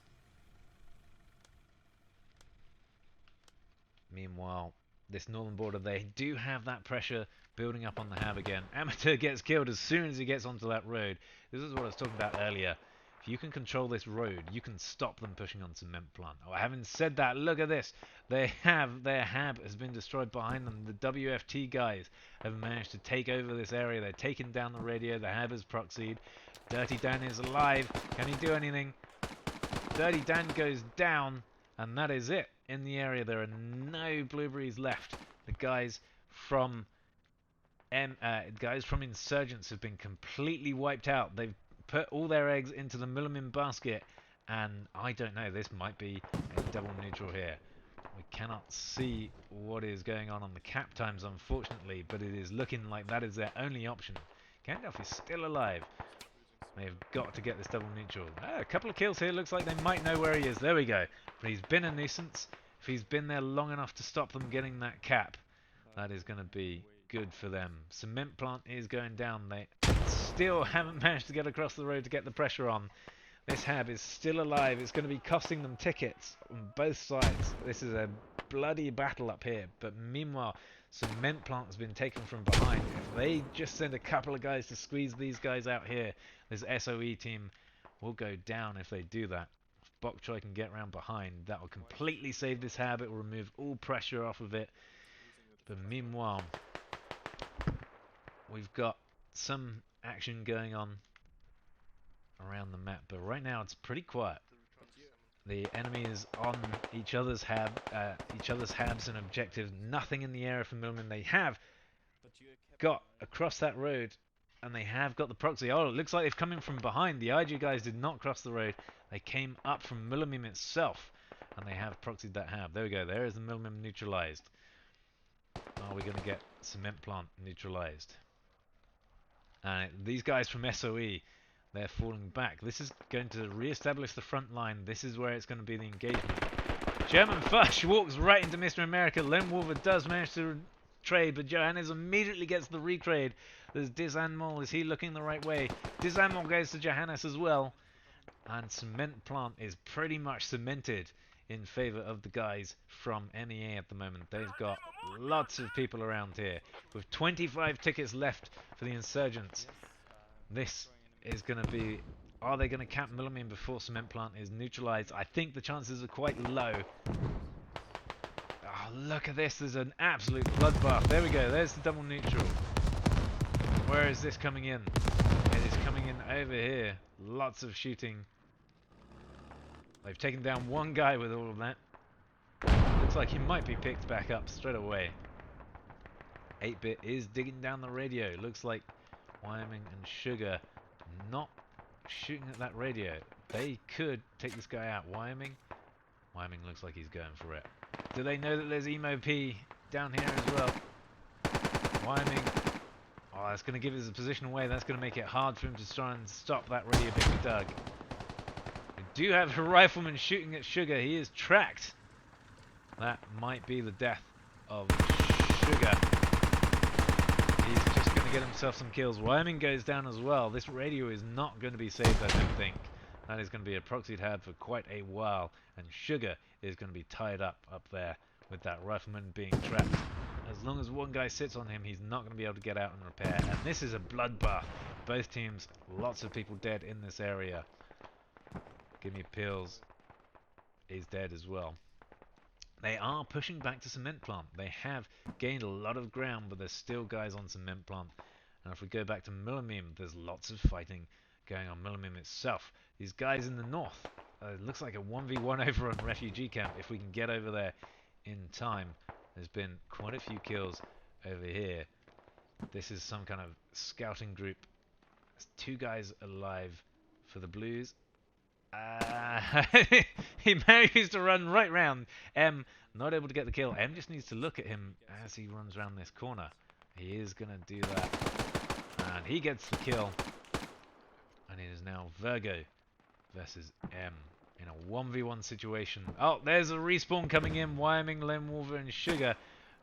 Speaker 1: Meanwhile, this northern border, they do have that pressure building up on the Hab again. Amateur gets killed as soon as he gets onto that road. This is what I was talking about earlier. If you can control this road, you can stop them pushing on cement plant. Oh, having said that, look at this. Their Hab has been destroyed behind them. The WFT guys have managed to take over this area. They're taking down the radio. The Hab is proxied. Dirty Dan is alive. Can he do anything? Dirty Dan goes down, and that is it. In the area, there are no blueberries left. The guys from Insurgents have been completely wiped out. They've put all their eggs into the Millimin basket, and I don't know, this might be a double neutral here. We cannot see what is going on the cap times, unfortunately, but it is looking like that is their only option. Gandalf is still alive. They've got to get this double neutral. A couple of kills here. Looks like they might know where he is. There we go. But he's been a nuisance. If he's been there long enough to stop them getting that cap, that is going to be good for them. Cement plant is going down. They still haven't managed to get across the road to get the pressure on. This Hab is still alive. It's going to be costing them tickets on both sides. This is a bloody battle up here. But meanwhile, cement plant has been taken from behind. If they just send a couple of guys to squeeze these guys out here, this SOE team will go down if they do that. If Bok Choy can get around behind, that will completely save this Hab. It will remove all pressure off of it. But meanwhile, we've got some action going on around the map, but right now it's pretty quiet. The enemy is on each other's habs and objectives. Nothing in the area for Millman. They have got across that road, and they have got the proxy. Oh, it looks like they've come in from behind. The IG guys did not cross the road. They came up from Millimim itself, and they have proxied that hab. There we go. There is the Millimim neutralized. Are we going to get cement plant neutralized? And these guys from SOE, they're falling back. This is going to re-establish the front line. This is where it's going to be the engagement. German Fush walks right into Mr. America. Lone Wolver does manage to trade, but Johannes immediately gets the retrade. There's Disanmol. Is he looking the right way? Disanmol goes to Johannes as well. And cement plant is pretty much cemented in favor of the guys from MEA at the moment. They've got lots of people around here. With 25 tickets left for the insurgents, this is going to be... Are they going to cap Millimin before cement plant is neutralized? I think the chances are quite low. Oh, look at this. There's an absolute bloodbath. There we go. There's the double neutral. Where is this coming in? It is coming in over here. Lots of shooting. They've taken down one guy with all of that. Looks like he might be picked back up straight away. 8-Bit is digging down the radio. Looks like Wyoming and Sugar not shooting at that radio. They could take this guy out. Wyoming looks like he's going for it. Do they know that there's Emo P down here as well? Wyoming. Oh, that's going to give his position away. That's going to make it hard for him to try and stop that radio being dug. We do have a rifleman shooting at Sugar. He is tracked. That might be the death of Sugar. He's just going to get himself some kills. Wyoming goes down as well. This radio is not going to be saved, I don't think. That is going to be a proxied hab for quite a while. And Sugar is going to be tied up there with that rifleman being trapped. As long as one guy sits on him, he's not going to be able to get out and repair. And this is a bloodbath. Both teams, lots of people dead in this area. Give me pills. He's dead as well. They are pushing back to Cement Plant. They have gained a lot of ground, but there's still guys on Cement Plant. And if we go back to Millimim, there's lots of fighting going on Millimim itself. These guys in the north, it looks like a 1v1 over on Refugee Camp. If we can get over there in time, there's been quite a few kills over here. This is some kind of scouting group. There's 2 guys alive for the Blues. He manages to run right round. M not able to get the kill. M just needs to look at him as he runs around this corner. He is going to do that. And he gets the kill. And it is now Virgo versus M in a 1v1 situation. Oh, there's a respawn coming in. Wyoming, Lone Wolver, and Sugar.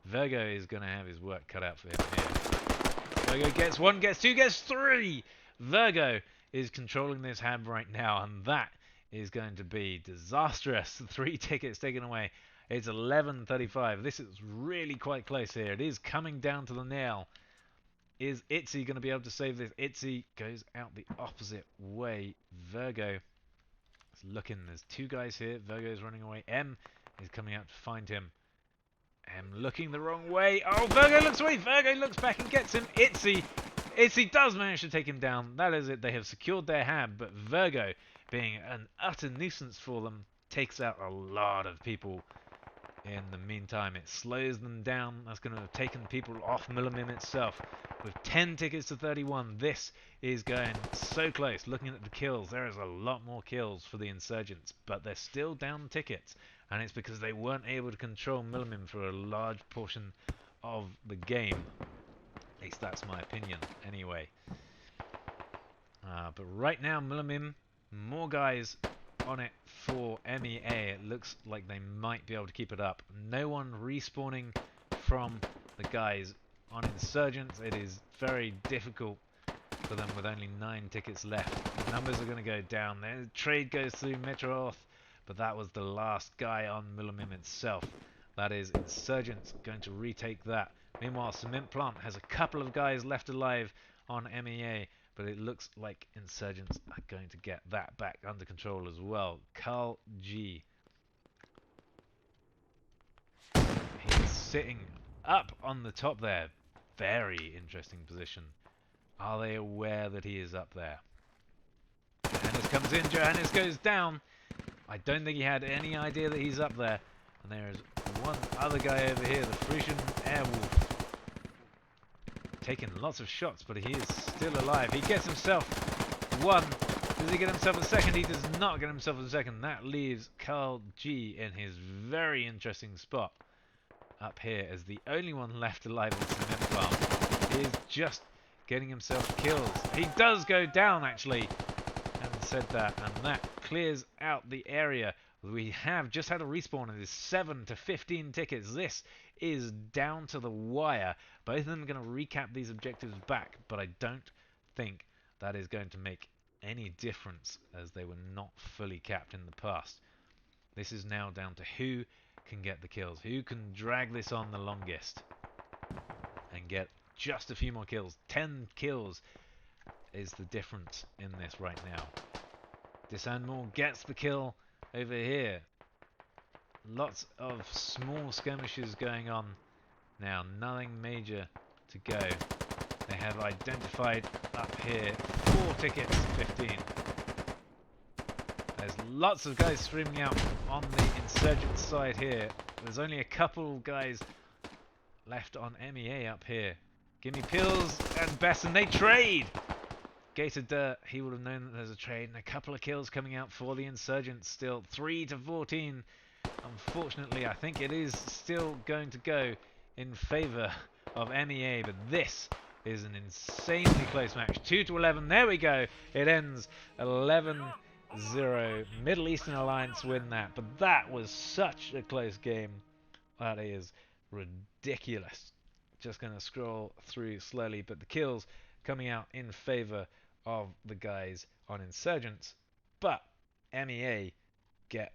Speaker 1: Virgo is going to have his work cut out for him here. Virgo gets 1, gets 2, gets 3! Virgo is controlling this hab right now, and that is going to be disastrous. 3 tickets taken away. It's 11:35. This is really quite close here. It is coming down to the nail. Is Itzy going to be able to save this? Itzy goes out the opposite way. Virgo is looking. There's 2 guys here. Virgo is running away. M is coming out to find him. M looking the wrong way. Oh, Virgo looks away. Virgo looks back and gets him. Itzy does manage to take him down. That is it. They have secured their hab, but Virgo, being an utter nuisance for them, takes out a lot of people. In the meantime, it slows them down. That's going to have taken people off Millimim itself. With 10 tickets to 31, this is going so close. Looking at the kills, there is a lot more kills for the insurgents, but they're still down tickets. And it's because they weren't able to control Millimim for a large portion of the game. At least that's my opinion, anyway. But right now, Millimim, more guys on it for MEA. It looks like they might be able to keep it up. No one respawning from the guys on Insurgents. It is very difficult for them with only 9 tickets left. The numbers are going to go down. The trade goes through Metro Oath, but that was the last guy on Millimim itself. That is Insurgents going to retake that. Meanwhile, Cement Plant has a couple of guys left alive on MEA, but it looks like Insurgents are going to get that back under control as well. Carl G. He's sitting up on the top there. Very interesting position. Are they aware that he is up there? Johannes comes in. Johannes goes down. I don't think he had any idea that he's up there. And there is one other guy over here, the Frisian Airwolf. Taking lots of shots, but he is still alive. He gets himself 1. Does he get himself a second? He does not get himself a second. That leaves Carl G in his very interesting spot up here as the only one left alive on Cement Plant. He is just getting himself kills. He does go down, actually. Having said that, and that clears out the area. We have just had a respawn. It is 7 to 15 tickets. This is down to the wire. Both of them are going to recap these objectives back, but I don't think that is going to make any difference as they were not fully capped in the past. This is now down to who can get the kills, who can drag this on the longest and get just a few more kills. 10 kills is the difference in this right now. Disandmore gets the kill over here. Lots of small skirmishes going on now. Nothing major to go. They have identified up here 4 tickets, 15. There's lots of guys streaming out on the insurgent side here. There's only a couple guys left on MEA up here. Gimme Pills and Besson, they trade! Gator Dirt, he would have known that there's a trade, and a couple of kills coming out for the insurgents still. 3 to 14. Unfortunately, I think it is still going to go in favour of MEA, but this is an insanely close match. 2 to 11, there we go. It ends 11-0. Middle Eastern Alliance win that, but that was such a close game. That is ridiculous. Just going to scroll through slowly, but the kills coming out in favour of the guys on Insurgents, but MEA get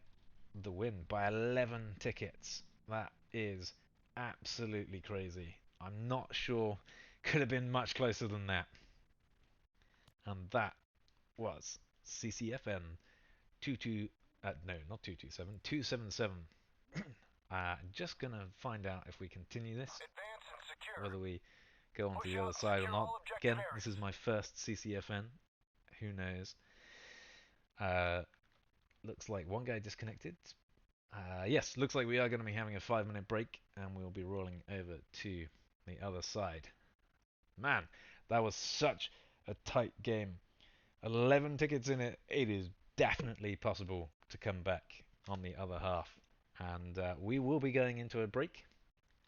Speaker 1: the win by 11 tickets. That is absolutely crazy. I'm not sure could have been much closer than that. And that was CCFN 277 Just gonna find out if we continue this, whether we go on to the other side or not. Again, this is my first CCFN. Who knows? Looks like one guy disconnected. Yes, looks like we are going to be having a 5-minute break, and we'll be rolling over to the other side. Man, that was such a tight game. 11 tickets in it. It is definitely possible to come back on the other half. And we will be going into a break.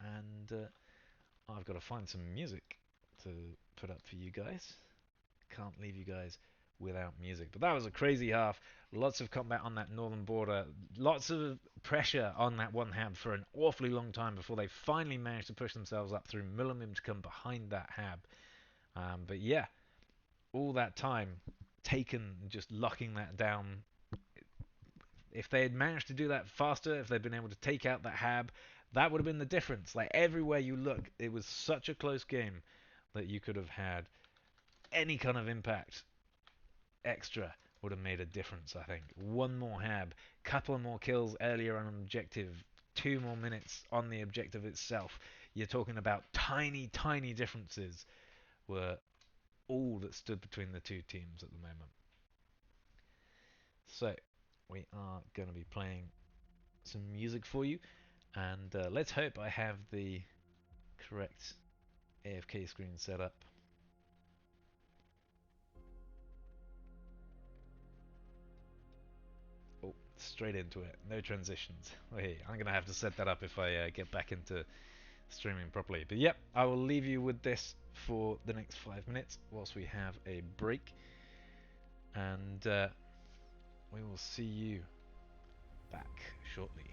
Speaker 1: And I've got to find some music to put up for you guys. Can't leave you guys without music. But that was a crazy half. Lots of combat on that northern border. Lots of pressure on that one hab for an awfully long time before they finally managed to push themselves up through Millimim to come behind that hab. But yeah, all that time taken just locking that down. If they had managed to do that faster, if they'd been able to take out that hab, that would have been the difference. Like everywhere you look, it was such a close game that you could have had any kind of impact extra would have made a difference, I think. One more hab, couple of more kills earlier on objective, 2 more minutes on the objective itself. You're talking about tiny, tiny differences were all that stood between the two teams at the moment. So, we are going to be playing some music for you, and let's hope I have the correct AFK screen set up. Oh, straight into it. No transitions. Wait, I'm going to have to set that up if I get back into streaming properly. But yep, I will leave you with this for the next 5 minutes whilst we have a break. And we will see you back shortly.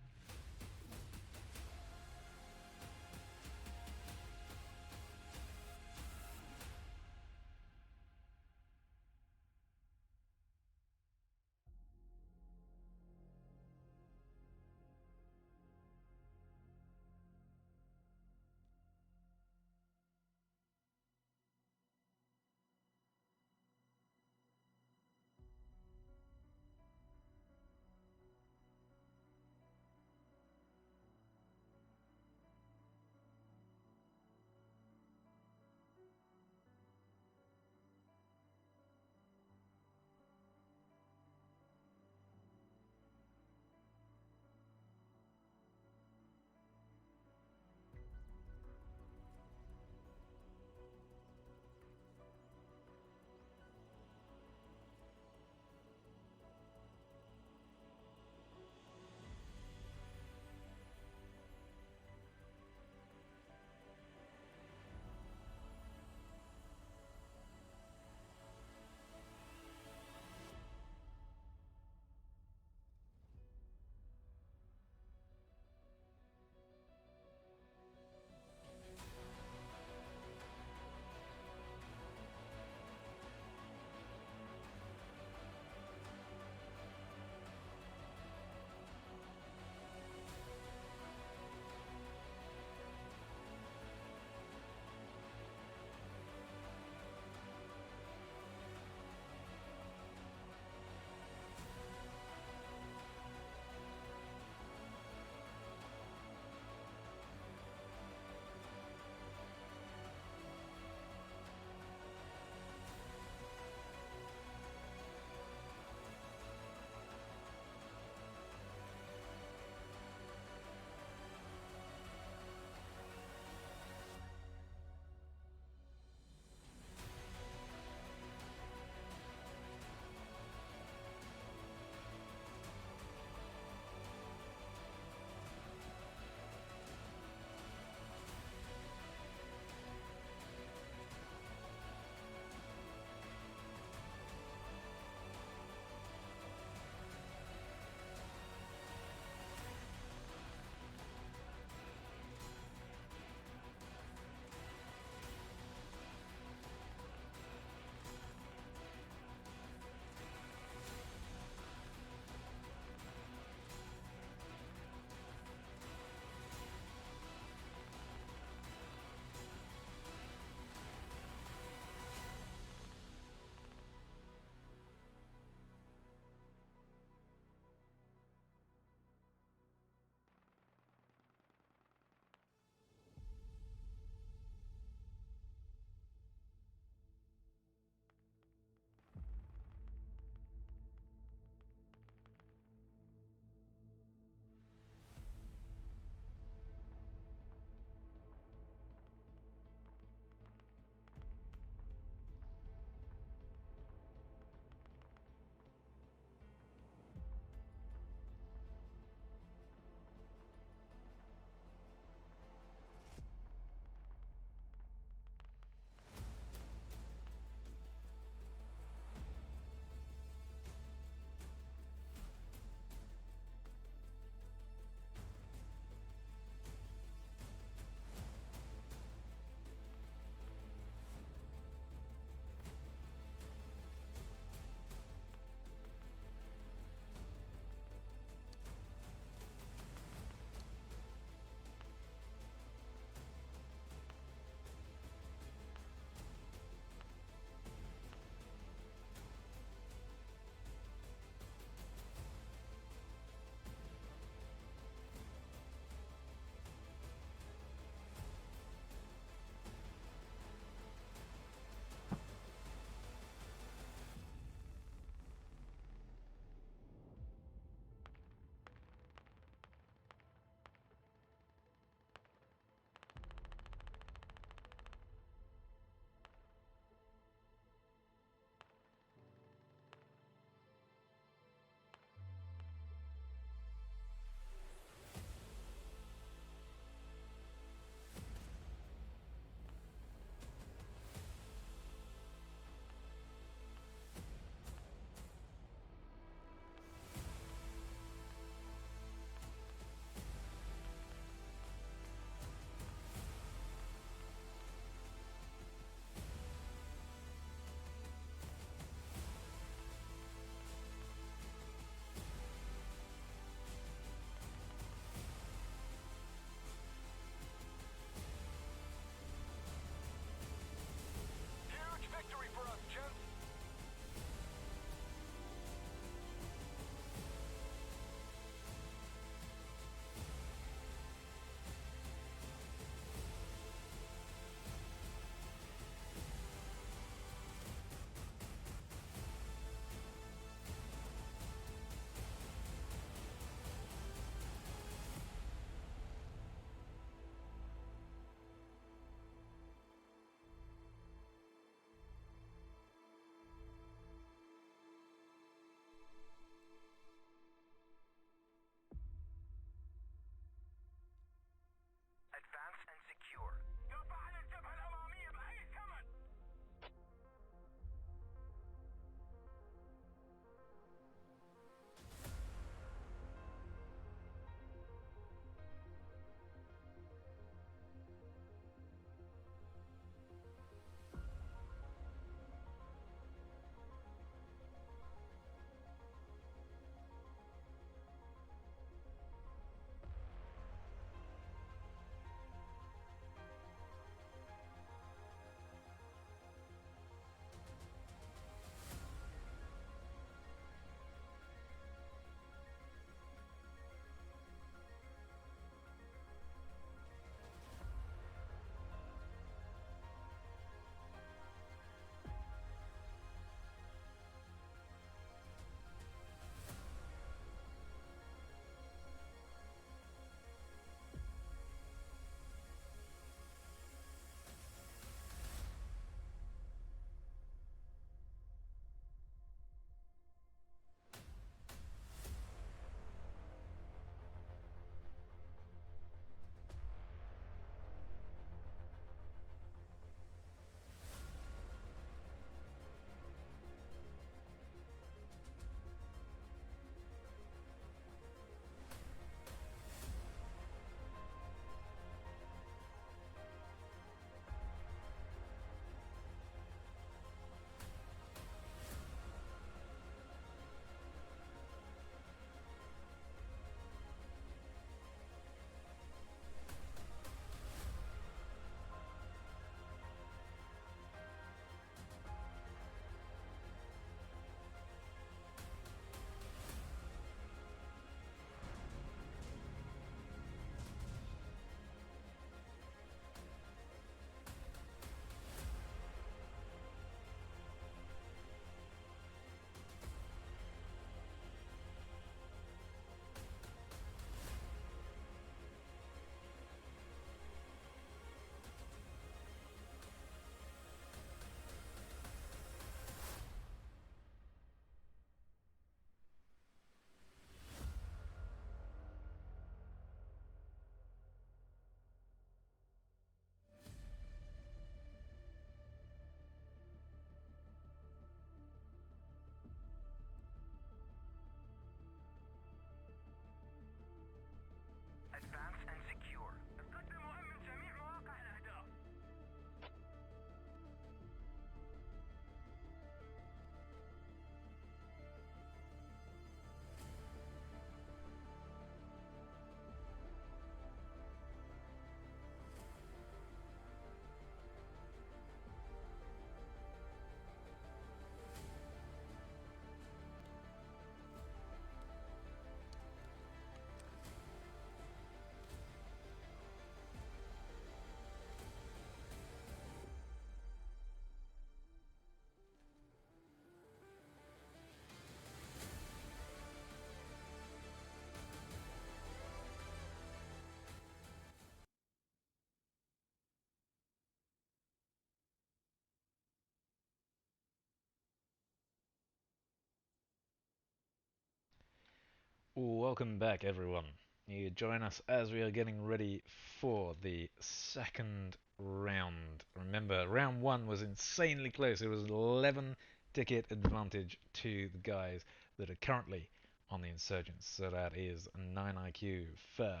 Speaker 1: Welcome back, everyone. You join us as we are getting ready for the second round. Remember, round one was insanely close. It was 11 ticket advantage to the guys that are currently on the Insurgents. So that is 9IQ, Fur,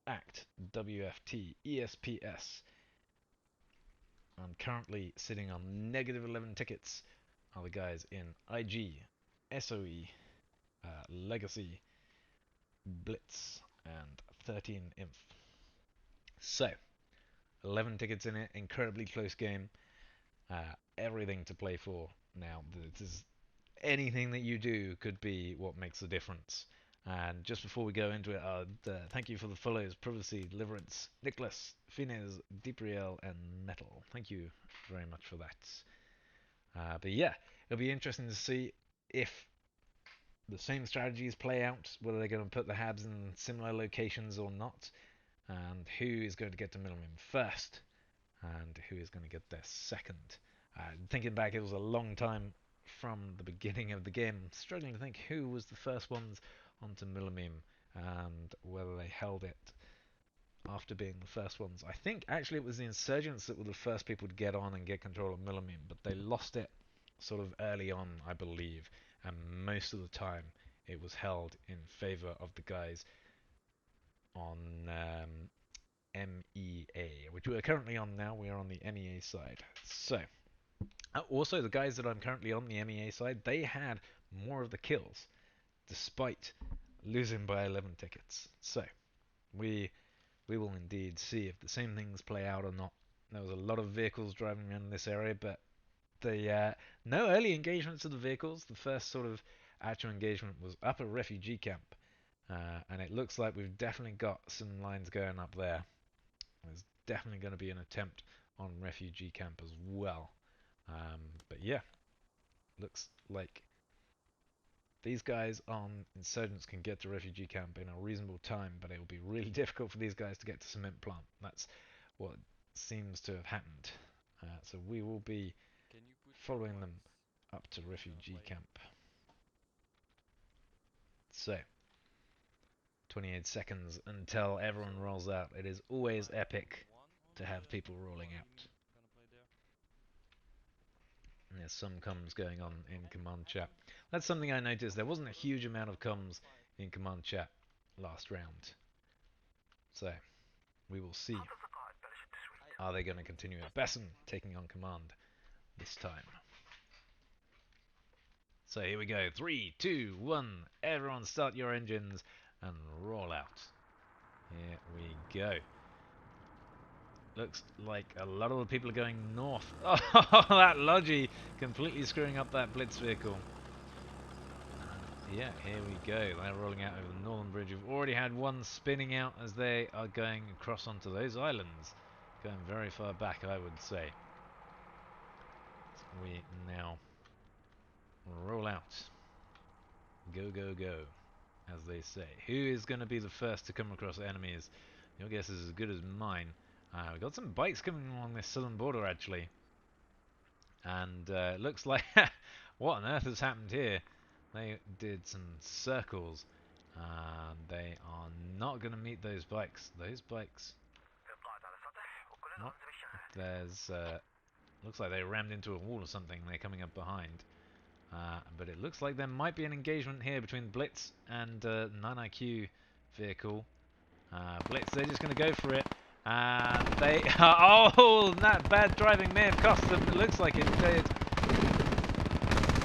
Speaker 1: ACT, WFT, ESPS. And currently sitting on negative 11 tickets are the guys in IG, SOE, Legacy, Blitz, and 13 Inf. So, 11 tickets in it, incredibly close game. Everything to play for now. Anything that you do could be what makes the difference. And just before we go into it, thank you for the follows: Privacy, Deliverance, Nicholas, Finez, Deepriel, and Metal. Thank you very much for that. But yeah, it'll be interesting to see if the same strategies play out, whether they're going to put the Habs in similar locations or not, and who is going to get to Millennium first, and who is going to get there second. Thinking back, it was a long time from the beginning of the game, struggling to think who was the first ones onto Millennium, and whether they held it after being the first ones. I think actually it was the Insurgents that were the first people to get on and get control of Millennium, but they lost it sort of early on, I believe, and most of the time it was held in favor of the guys on MEA, which we're currently on now. We are on the MEA side. So, also the guys that I'm currently on the MEA side, they had more of the kills, despite losing by 11 tickets. So, we will indeed see if the same things play out or not. There was a lot of vehicles driving around this area, but no early engagements of the vehicles. The first sort of actual engagement was up a refugee camp, and it looks like we've definitely got some lines going up there. There's definitely going to be an attempt on refugee camp as well. But yeah, looks like these guys on Insurgents can get to refugee camp in a reasonable time, but it will be really difficult for these guys to get to cement plant. That's what seems to have happened. So we will be following them up to refugee camp. So, 28 seconds until everyone rolls out. It is always epic to have people rolling out. And there's some comms going on in command chat. That's something I noticed. There wasn't a huge amount of comms in command chat last round. So, we will see. Are they going to continue it? Besson taking on command this time. So here we go. 3, 2, 1. Everyone start your engines and roll out. Here we go. Looks like a lot of the people are going north. Oh, that Logi completely screwing up that Blitz vehicle. Yeah, here we go. They're rolling out over the northern bridge. We've already had one spinning out as they are going across onto those islands. Going very far back, I would say. We now roll out. Go, go, go, as they say. Who is going to be the first to come across enemies? Your guess is as good as mine. We've got some bikes coming along this southern border, actually. And it looks like... what on earth has happened here? They did some circles. And they are not going to meet those bikes. Those bikes... What? There's... looks like they rammed into a wall or something. They're coming up behind. But it looks like there might be an engagement here between Blitz and 9IQ vehicle. Blitz, they're just going to go for it. They oh, that bad driving may have cost them. It looks like it did.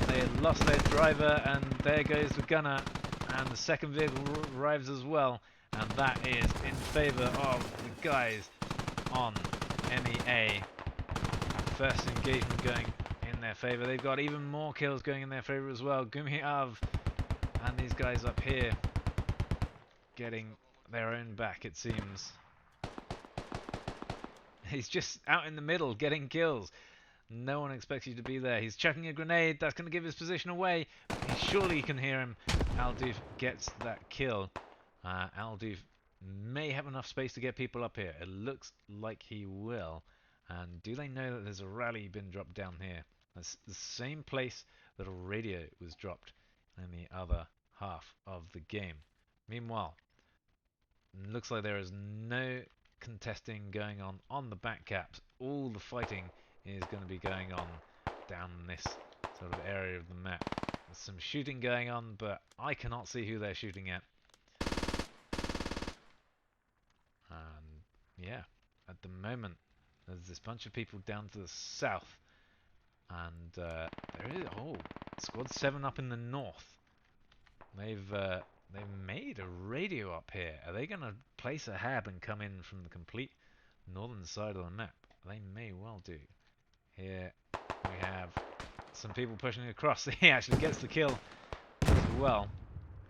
Speaker 1: They had lost their driver, and there goes the gunner. And the second vehicle arrives as well. And that is in favour of the guys on MEA. First engagement going in their favour. They've got even more kills going in their favour as well. Gumiav and these guys up here getting their own back, it seems. He's just out in the middle getting kills. No one expects you to be there. He's chucking a grenade. That's going to give his position away. He surely can hear him. Aldoof gets that kill. Aldoof may have enough space to get people up here. It looks like he will. And do they know that there's a rally been dropped down here? That's the same place that a radio was dropped in the other half of the game. Meanwhile, looks like there is no contesting going on the back caps. All the fighting is going to be going on down this sort of area of the map. There's some shooting going on, but I cannot see who they're shooting at. And yeah, at the moment, there's this bunch of people down to the south, and there is squad 7 up in the north. They've made a radio up here. Are they going to place a hab and come in from the complete northern side of the map? They may well do. Here we have some people pushing across. He actually gets the kill as well.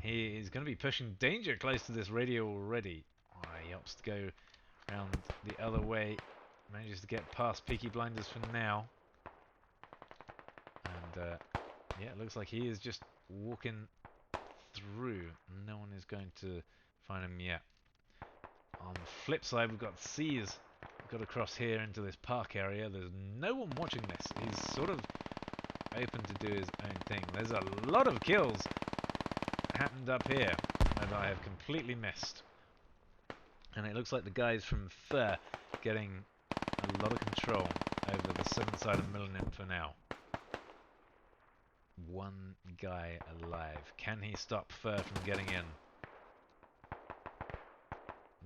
Speaker 1: He is going to be pushing danger close to this radio already. He opts to go around the other way. Manages to get past Peaky Blinders for now. And yeah, it looks like he is just walking through. No one is going to find him yet. On the flip side, we've got C's got across here into this park area. There's no one watching this. He's sort of open to do his own thing. There's a lot of kills happened up here that I have completely missed. And it looks like the guys from Fur getting a lot of control over the southern side of Millennium for now. One guy alive. Can he stop Fur from getting in?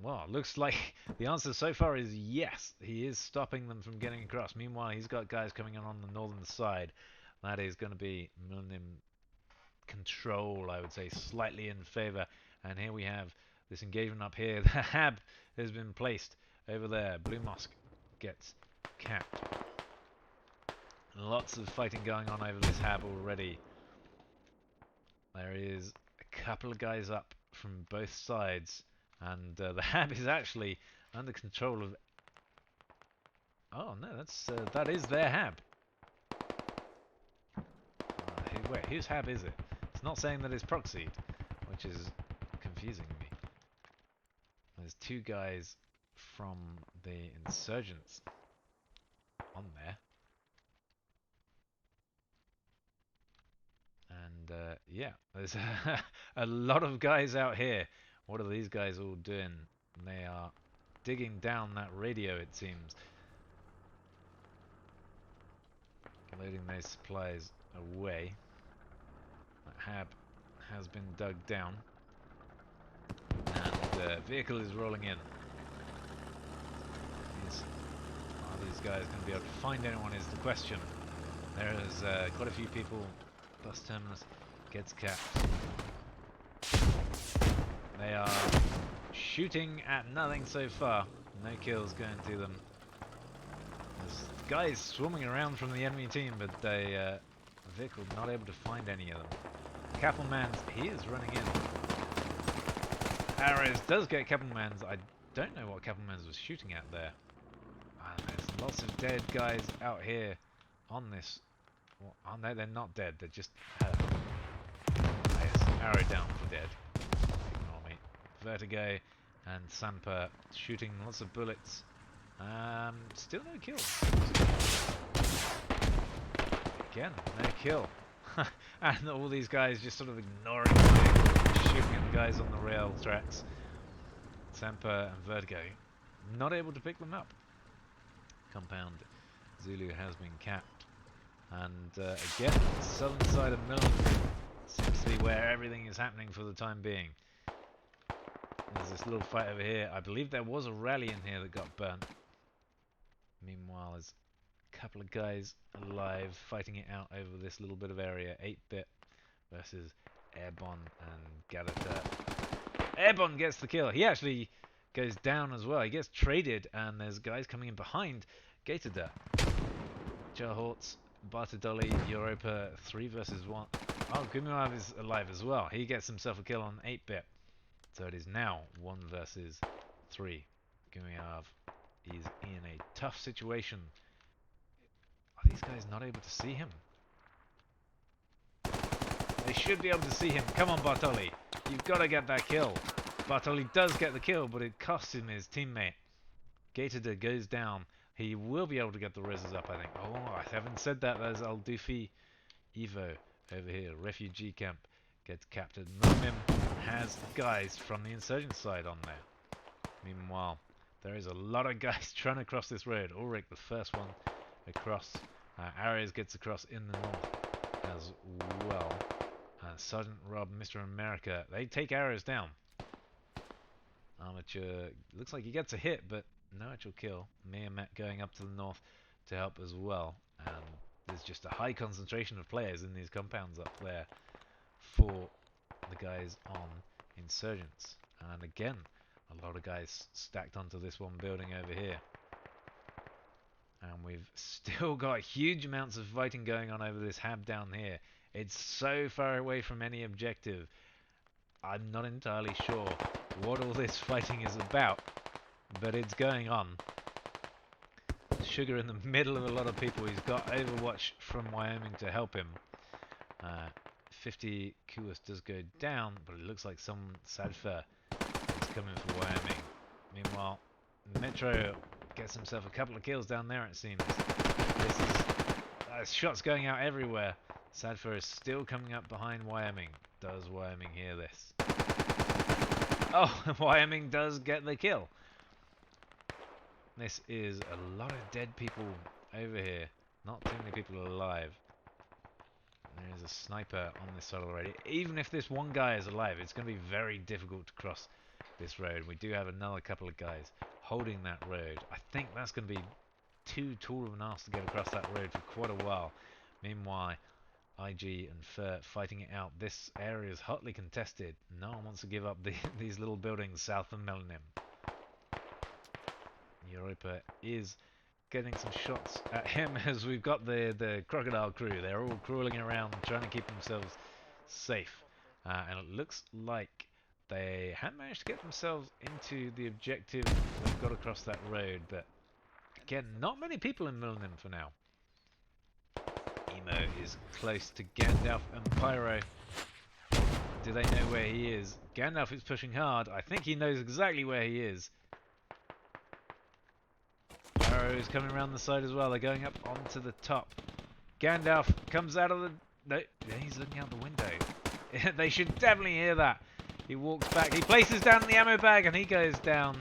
Speaker 1: Well, looks like the answer so far is yes. He is stopping them from getting across. Meanwhile, he's got guys coming in on the northern side. That is going to be Millennium control, I would say, slightly in favor. And here we have this engagement up here. The hab has been placed over there. Blue Mosque gets capped. Lots of fighting going on over this hab already. There is a couple of guys up from both sides, and the hab is actually under control of. Oh no, that is their hab. Wait, whose hab is it? It's not saying that it's proxied, which is confusing me. There's two guys from the insurgents on there. And yeah, there's a lot of guys out here. What are these guys all doing? They are digging down that radio, it seems. Loading those supplies away. That hab has been dug down. And vehicle is rolling in. Are these guys going to be able to find anyone is the question. There is quite a few people. Bus terminus gets capped. They are shooting at nothing so far. No kills going to them. There's guys swarming around from the enemy team, but the vehicle not able to find any of them. Kappelmans, he is running in. Arrows does get Kappelmans. I don't know what Kappelmans was shooting at there. There's lots of dead guys out here on this. Well, oh no, they're not dead. They're just yes, arrow down for dead. Ignore me. Vertigo and Samper shooting lots of bullets. Still no kills. Again, no kill. And all these guys just sort of ignoring me, shooting at the guys on the rail tracks. Samper and Vertigo not able to pick them up. Compound Zulu has been capped. And again, the southern side of Milne seems to be where everything is happening for the time being. There's this little fight over here. I believe there was a rally in here that got burnt. Meanwhile, there's a couple of guys alive fighting it out over this little bit of area. 8-bit versus Airborne and Galata. Airborne gets the kill. He actually goes down as well. He gets traded, and there's guys coming in behind Gatorda. Jarhorts, Bartadoli, Europa, 3 versus 1. Oh, Gumilav is alive as well. He gets himself a kill on 8-bit. So it is now 1 versus 3. Gumilav is in a tough situation. Are these guys not able to see him? They should be able to see him. Come on, Bartoli. You've got to get that kill. Bartoli does get the kill, but it costs him his teammate. Gatorda goes down. He will be able to get the reses up, I think. Oh, I haven't said that. There's Aldufi Evo over here. Refugee camp gets captured. Mulimim has guys from the insurgent side on there. Meanwhile, there is a lot of guys trying to cross this road. Ulrich, the first one across. Arias gets across in the north as well. Sergeant Rob, Mr. America, they take Arias down. Armature looks like he gets a hit, but no actual kill. Matt going up to the north to help as well. And there's just a high concentration of players in these compounds up there for the guys on insurgents. And again, a lot of guys stacked onto this one building over here. And we've still got huge amounts of fighting going on over this hab down here. It's so far away from any objective. I'm not entirely sure what all this fighting is about, but it's going on. Sugar in the middle of a lot of people. He's got Overwatch from Wyoming to help him. 50 Kuas does go down, but it looks like some Sadfer is coming for Wyoming. Meanwhile, Metro gets himself a couple of kills down there, it seems. This is shots going out everywhere. Sadfer is still coming up behind Wyoming. Does Wyoming hear this? Oh, Wyoming does get the kill. This is a lot of dead people over here. Not too many people alive. There's a sniper on this side already. Even if this one guy is alive, it's going to be very difficult to cross this road. We do have another couple of guys holding that road. I think that's going to be too tall of an ask to get across that road for quite a while. Meanwhile, IG and Fur fighting it out. This area is hotly contested. No one wants to give up these little buildings south of Melanim. Europa is getting some shots at him as we've got the crocodile crew. They're all crawling around trying to keep themselves safe. And it looks like they have managed to get themselves into the objective they've got across that road. But again, not many people in Melanim for now. Emo is close to Gandalf and Pyro. Do they know where he is? Gandalf is pushing hard. I think he knows exactly where he is. Pyro is coming around the side as well. They're going up onto the top. Gandalf comes out of the... No, he's looking out the window. They should definitely hear that. He walks back. He places down the ammo bag and he goes down.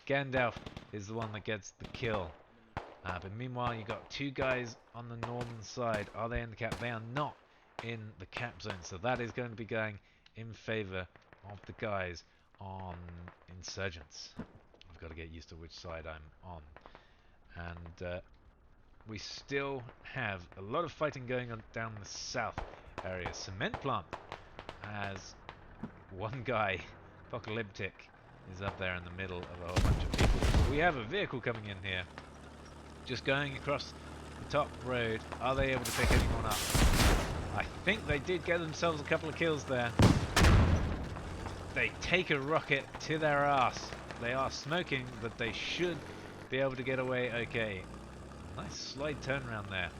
Speaker 1: Gandalf is the one that gets the kill. But meanwhile, you've got two guys on the northern side. Are they in the cap? They are not in the cap zone. So that is going to be going in favor of the guys on insurgents. I've got to get used to which side I'm on. And we still have a lot of fighting going on down the south area. Cement plant has one guy, Apocalyptic, is up there in the middle of a whole bunch of people. We have a vehicle coming in here. Just going across the top road. Are they able to pick anyone up? I think they did get themselves a couple of kills there. They take a rocket to their ass. They are smoking, but they should be able to get away okay. Nice slide turnaround there.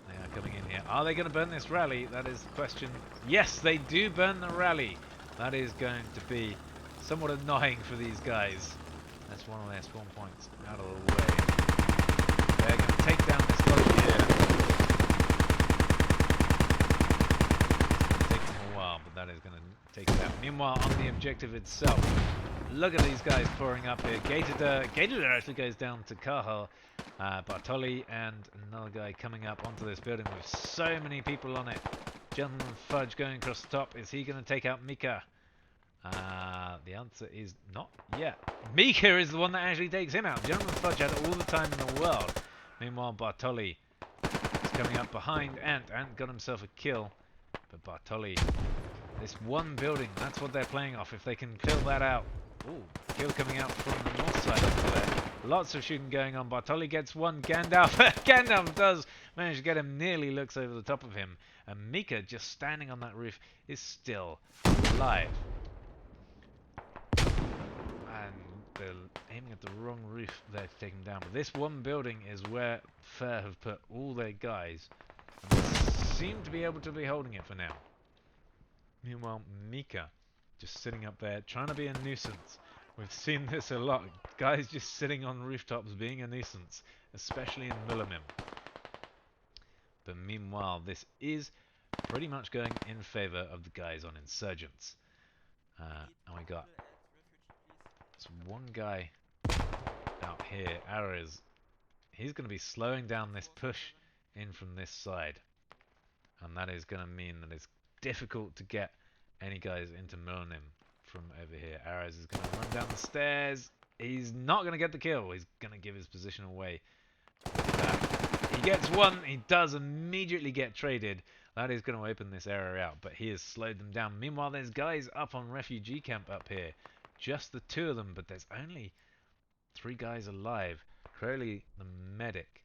Speaker 1: They are coming in here. Are they going to burn this rally? That is the question. Yes, they do burn the rally. That is going to be somewhat annoying for these guys. That's one of their spawn points out of the way. They're going to take down this lodge here. Take them a while, but that is going to take it out. Meanwhile, on the objective itself, look at these guys pouring up here. Gator actually goes down to Kahal. Bartoli and another guy coming up onto this building with so many people on it. Gentleman Fudge going across the top. Is he going to take out Mika? The answer is not yet. Mika is the one that actually takes him out. Gentleman Fudge had all the time in the world. Meanwhile, Bartoli is coming up behind Ant. Ant got himself a kill. But Bartoli, this one building, that's what they're playing off. If they can kill that out. Ooh, kill coming out from the north side over there. Lots of shooting going on. Bartoli gets one. Gandalf. Gandalf does manage to get him. Nearly looks over the top of him. And Mika, just standing on that roof, is still alive. And they're aiming at the wrong roof there to take him down. But this one building is where Fair have put all their guys. And they seem to be able to be holding it for now. Meanwhile, Mika just sitting up there, trying to be a nuisance. We've seen this a lot. Guys just sitting on rooftops being a nuisance, especially in Mulimim. But meanwhile, this is pretty much going in favor of the guys on Insurgents. And we got this one guy out here, Arrows. He's going to be slowing down this push in from this side. And that is going to mean that it's difficult to get any guys into Milnim from over here. Arrows is going to run down the stairs. He's not going to get the kill. He's going to give his position away. He gets one. He does immediately get traded. That is going to open this area out, but he has slowed them down. Meanwhile, there's guys up on refugee camp up here. Just the two of them, but there's only 3 guys alive. Crowley, the medic.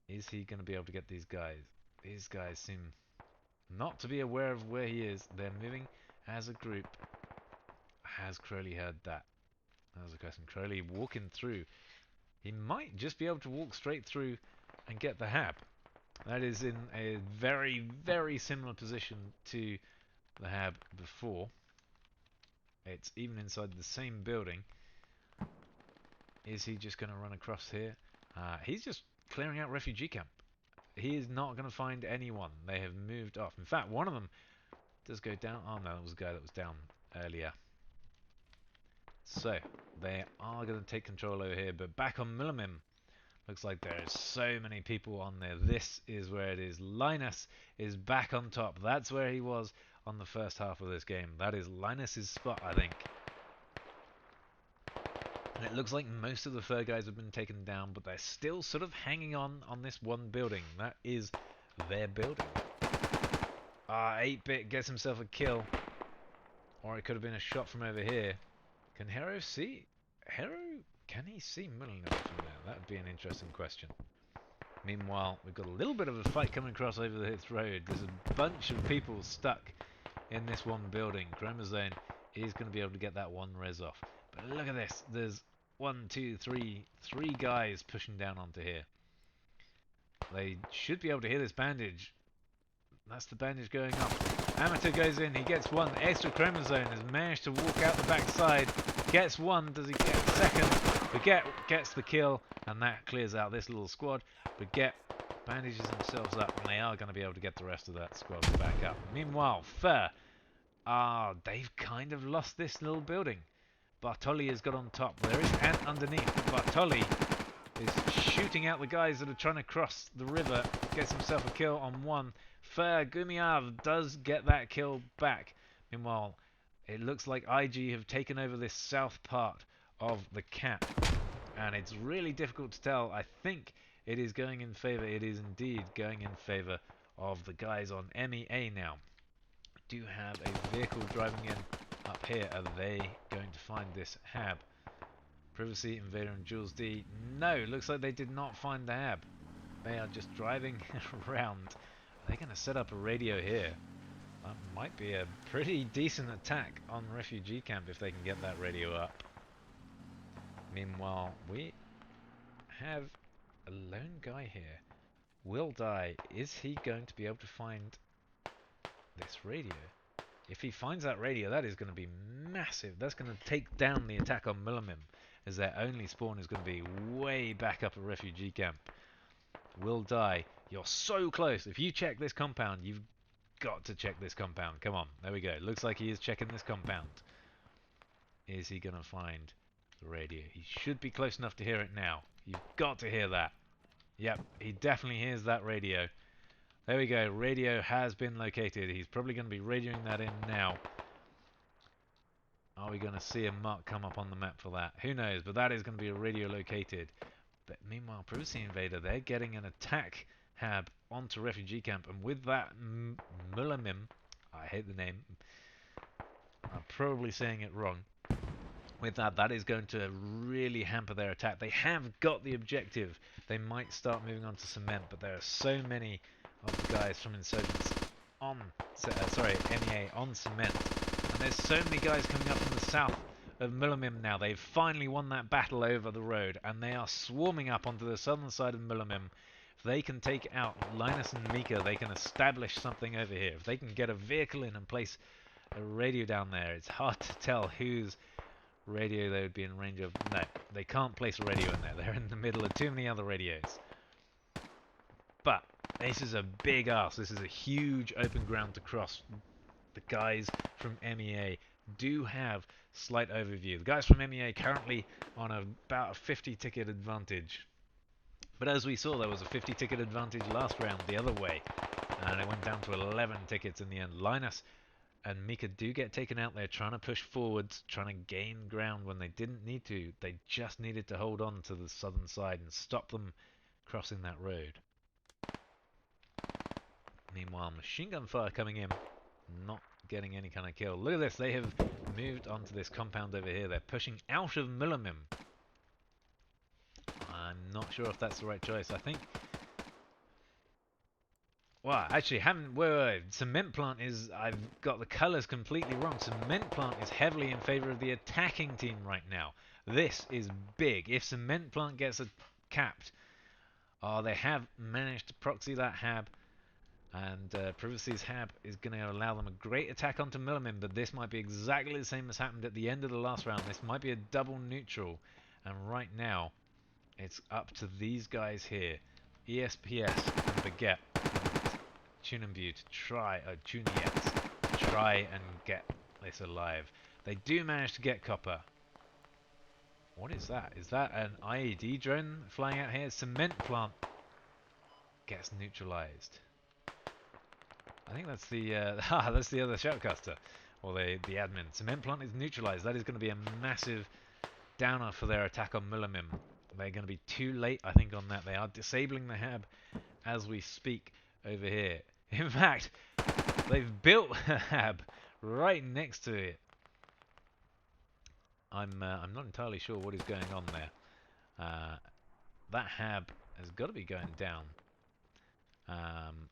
Speaker 1: Is he going to be able to get these guys? These guys seem not to be aware of where he is. They're moving as a group. Has Crowley heard that? That was a question. Crowley walking through. He might just be able to walk straight through and get the hab. That is in a very, very similar position to the hab before. It's even inside the same building. Is he just going to run across here? He's just clearing out refugee camp. He is not going to find anyone. They have moved off. In fact, one of them does go down. Oh no, that was a guy that was down earlier. So, they are going to take control over here, but back on Millimim, looks like there are so many people on there. This is where it is. Linus is back on top. That's where he was on the first half of this game. That is Linus's spot, I think. And it looks like most of the third guys have been taken down, but they're still sort of hanging on this one building. That is their building. 8-Bit gets himself a kill. Or it could have been a shot from over here. Can Hero see? Can he see Milner from there? That would be an interesting question. Meanwhile, we've got a little bit of a fight coming across over this road. There's a bunch of people stuck in this one building. Chromosome is going to be able to get that one res off. But look at this. There's 1, 2, 3 guys pushing down onto here. They should be able to hear this bandage. That's the bandage going off. Amateur goes in, he gets one. Extra Chromosome has managed to walk out the backside. Gets one, does he get second? Baguette gets the kill, and that clears out this little squad. Baguette bandages themselves up, and they are going to be able to get the rest of that squad back up. Meanwhile, Fur, they've kind of lost this little building. Bartoli has got on top. There is Ant underneath. Bartoli is shooting out the guys that are trying to cross the river. Gets himself a kill on one. Fair Gumiav does get that kill back. Meanwhile, it looks like IG have taken over this south part of the cap. And it's really difficult to tell. I think it is going in favor. It is indeed going in favor of the guys on MEA now. Do have a vehicle driving in up here. Are they going to find this hab? Privacy, Invader and Jules D. No, looks like they did not find the hab. They are just driving around. Are they going to set up a radio here? That might be a pretty decent attack on refugee camp if they can get that radio up. Meanwhile, we have a lone guy here. Will die. Is he going to be able to find this radio? If he finds that radio, that is going to be massive. That's going to take down the attack on Millimim, as their only spawn is going to be way back up at refugee camp. Will die. You're so close. If you check this compound, you've got to check this compound. Come on. There we go. Looks like he is checking this compound. Is he going to find the radio? He should be close enough to hear it now. You've got to hear that. Yep, he definitely hears that radio. There we go. Radio has been located. He's probably going to be radioing that in now. Are we going to see a mark come up on the map for that? Who knows, but that is going to be a radio located. But meanwhile, Privacy Invader, they're getting an attack hab onto refugee camp, and with that Mulamim, I hate the name, I'm probably saying it wrong. With that, that is going to really hamper their attack. They have got the objective. They might start moving on to cement, but there are so many of the guys from Insurgents on, MEA on cement. And there's so many guys coming up from the south of Mulamim now. They've finally won that battle over the road, and they are swarming up onto the southern side of Mulamim. If they can take out Linus and Mika, they can establish something over here. If they can get a vehicle in and place a radio down there, it's hard to tell whose radio they would be in range of. No, they can't place a radio in there. They're in the middle of too many other radios. But This is a big ask. This is a huge open ground to cross. The guys from MEA do have slight overview. The guys from MEA currently on about a 50 ticket advantage. But as we saw, there was a 50 ticket advantage last round the other way. And it went down to 11 tickets in the end. Linus and Mika do get taken out there trying to push forwards, trying to gain ground when they didn't need to. They just needed to hold on to the southern side and stop them crossing that road. Meanwhile, machine gun fire coming in, not getting any kind of kill. Look at this, they have moved onto this compound over here. They're pushing out of Millimim. I'm not sure if that's the right choice. I think... Well, actually, wait. Cement Plant is... I've got the colours completely wrong. Cement Plant is heavily in favour of the attacking team right now. This is big. If Cement Plant gets capped... Oh, they have managed to proxy that Hab. And Privacy's Hab is going to allow them a great attack onto Millimim, but this might be exactly the same as happened at the end of the last round. This might be a double neutral, and right now it's up to these guys here, ESPS and Baguette, Tunenview to try and get this alive. They do manage to get copper. What is that? Is that an IED drone flying out here? Cement Plant gets neutralized. I think that's the that's the other shoutcaster, or the admin. Cement Plant is neutralized. That is going to be a massive downer for their attack on Millimim. They're going to be too late, I think, on that. They are disabling the Hab as we speak over here. In fact, they've built a Hab right next to it. I'm not entirely sure what is going on there. That Hab has got to be going down.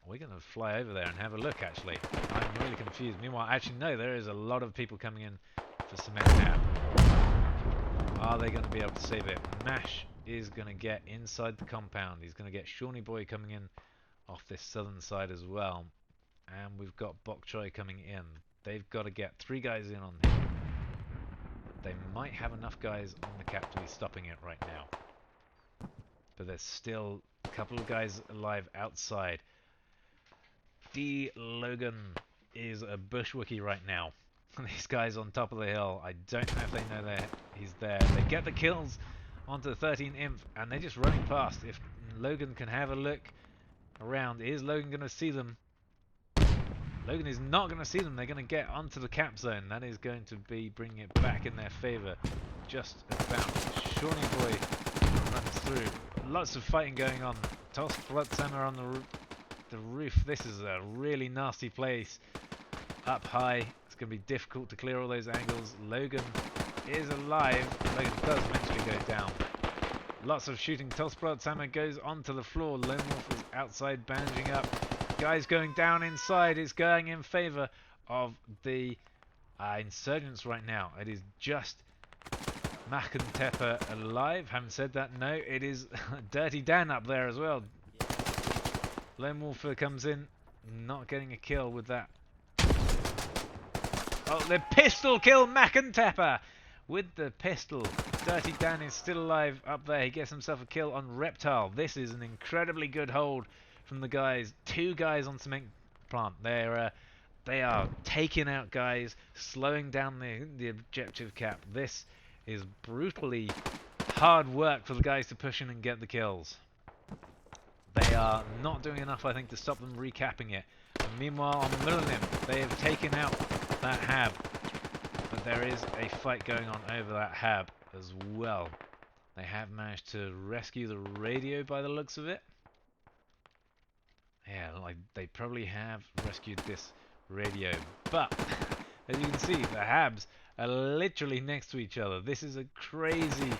Speaker 1: We're going to fly over there and have a look, actually. I'm really confused. Meanwhile, actually, no, there is a lot of people coming in for Cement Hab. Are they going to be able to save it? Mash is going to get inside the compound. He's going to get Shawnee Boy coming in off this southern side as well. And we've got Bok Choy coming in. They've got to get 3 guys in on him. They might have enough guys on the cap to be stopping it right now. But there's still a couple of guys alive outside. D. Logan is a bushwookie right now. These guys on top of the hill, I don't know if they know that he's there. They get the kills onto 13 Imp, and they're just running past. If Logan can have a look around, is Logan going to see them? Logan is not going to see them. They're going to get onto the cap zone. That is going to be bringing it back in their favour. Just about. Shawnee Boy runs through. Lots of fighting going on. Toss Bloodsammer on the roof. This is a really nasty place. Up high. It's going to be difficult to clear all those angles. Logan is alive. Logan does eventually go down. Lots of shooting. Toss Bloodsammer goes onto the floor. Lone Wolf is outside bandaging up. Guys going down inside. It's going in favour of the insurgents right now. It is just Mac and Tepper alive. Haven't said that. No, it is Dirty Dan up there as well. Lone Wolfer comes in, not getting a kill with that. Oh, the pistol kill Mac and Tepper with the pistol. Dirty Dan is still alive up there. He gets himself a kill on Reptile. This is an incredibly good hold from the guys. 2 guys on Cement Plant. They are taking out guys, slowing down the objective cap. This is brutally hard work for the guys to push in and get the kills. They are not doing enough, I think, to stop them recapping it. And meanwhile, on Millennium, they have taken out that Hab. But there is a fight going on over that Hab as well. They have managed to rescue the radio by the looks of it. Yeah, like they probably have rescued this radio. But, as you can see, the Habs are literally next to each other. This is a crazy,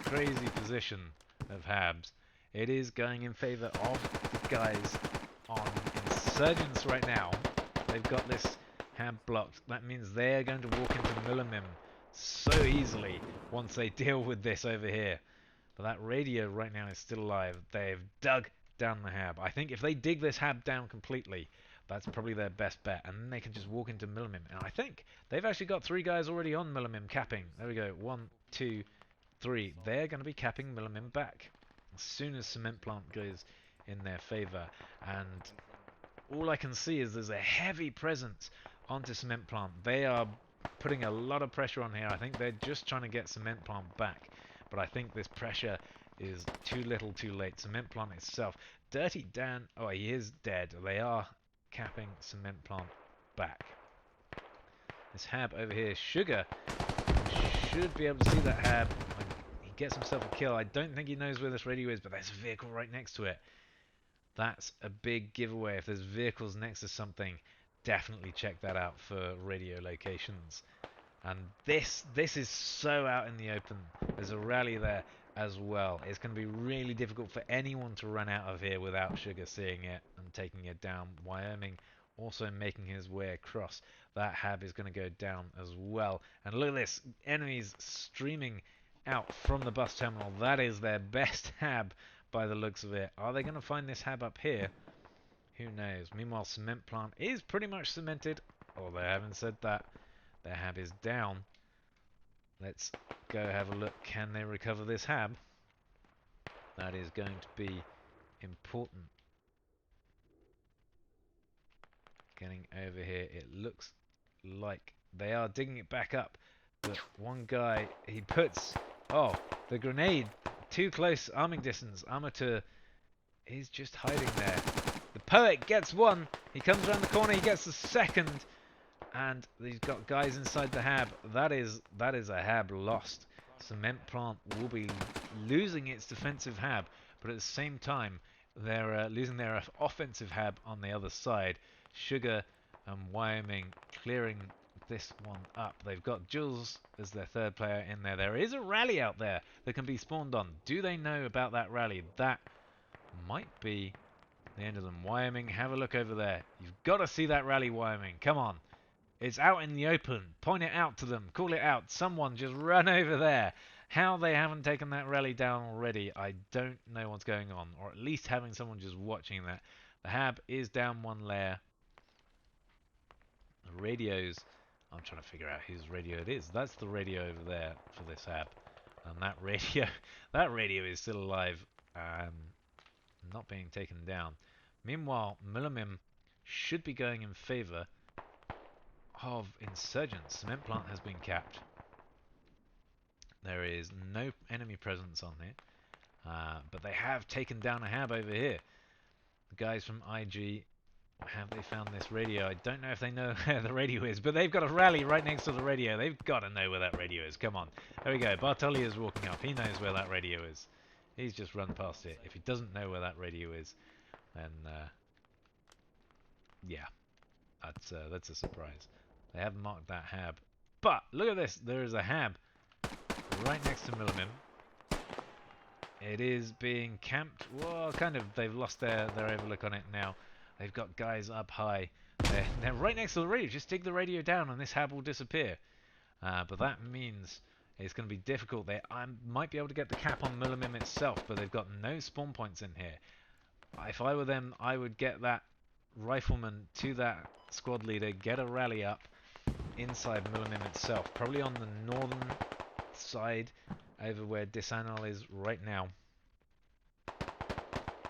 Speaker 1: crazy position of Habs. It is going in favour of the guys on Insurgents right now. They've got this Hab blocked. That means they're going to walk into Millimim so easily once they deal with this over here. But that radio right now is still alive. They've dug down the Hab. I think if they dig this Hab down completely, that's probably their best bet. And then they can just walk into Millimim. And I think they've actually got 3 guys already on Millimim capping. There we go. 1, 2, 3. They're going to be capping Millimim back. As soon as Cement Plant goes in their favor. And all I can see is there's a heavy presence onto Cement Plant. They are putting a lot of pressure on here. I think they're just trying to get Cement Plant back. But I think this pressure is too little too late. Cement Plant itself. Dirty Dan, oh, he is dead. They are capping Cement Plant back. This Hab over here, Sugar, should be able to see that Hab. He gets himself a kill. I don't think he knows where this radio is, but there's a vehicle right next to it. That's a big giveaway. If there's vehicles next to something, definitely check that out for radio locations. And this is so out in the open. There's a rally there as well. It's going to be really difficult for anyone to run out of here without Sugar seeing it and taking it down. Wyoming also making his way across. That Hab is going to go down as well. And look at this. Enemies streaming out from the bus terminal. That is their best Hab by the looks of it. Are they going to find this Hab up here? Who knows? Meanwhile, Cement Plant is pretty much cemented. Although they haven't said that. Their Hab is down. Let's go have a look. Can they recover this Hab? That is going to be important. Getting over here, it looks like they are digging it back up. But one guy, he puts, oh, the grenade too close arming distance. Amateur is just hiding there. The Poet gets one. He comes around the corner. He gets the second. And he's got guys inside the Hab. That is a Hab lost. Cement Plant will be losing its defensive Hab, but at the same time they're losing their offensive Hab on the other side. Sugar and Wyoming clearing this one up. They've got Jules as their third player in there. There is a rally out there that can be spawned on. Do they know about that rally? That might be the end of them. Wyoming, have a look over there. You've got to see that rally, Wyoming. Come on. It's out in the open. Point it out to them. Call it out. Someone just run over there. How they haven't taken that rally down already, I don't know what's going on. Or at least having someone just watching that. The Hab is down one layer. The radios, I'm trying to figure out whose radio it is. That's the radio over there for this Hab. And that radio is still alive and not being taken down. Meanwhile, Millimim should be going in favor of Insurgents. Cement Plant has been capped. There is no enemy presence on here, but they have taken down a Hab over here. The guys from IG, have they found this radio? I don't know if they know where the radio is, but they've got a rally right next to the radio. They've got to know where that radio is. Come on. There we go. Bartoli is walking up. He knows where that radio is. He's just run past it. If he doesn't know where that radio is, then yeah, that's a surprise. They have marked that Hab. But look at this. There is a Hab right next to Millimim. It is being camped. Well, kind of. They've lost their overlook on it now. They've got guys up high. They're right next to the radio. Just dig the radio down and this Hab will disappear. But that means it's going to be difficult. I might be able to get the cap on Millimim itself, but they've got no spawn points in here. If I were them, I would get that rifleman to that squad leader, get a rally up inside Millimim itself, probably on the northern side over where Disanal is right now.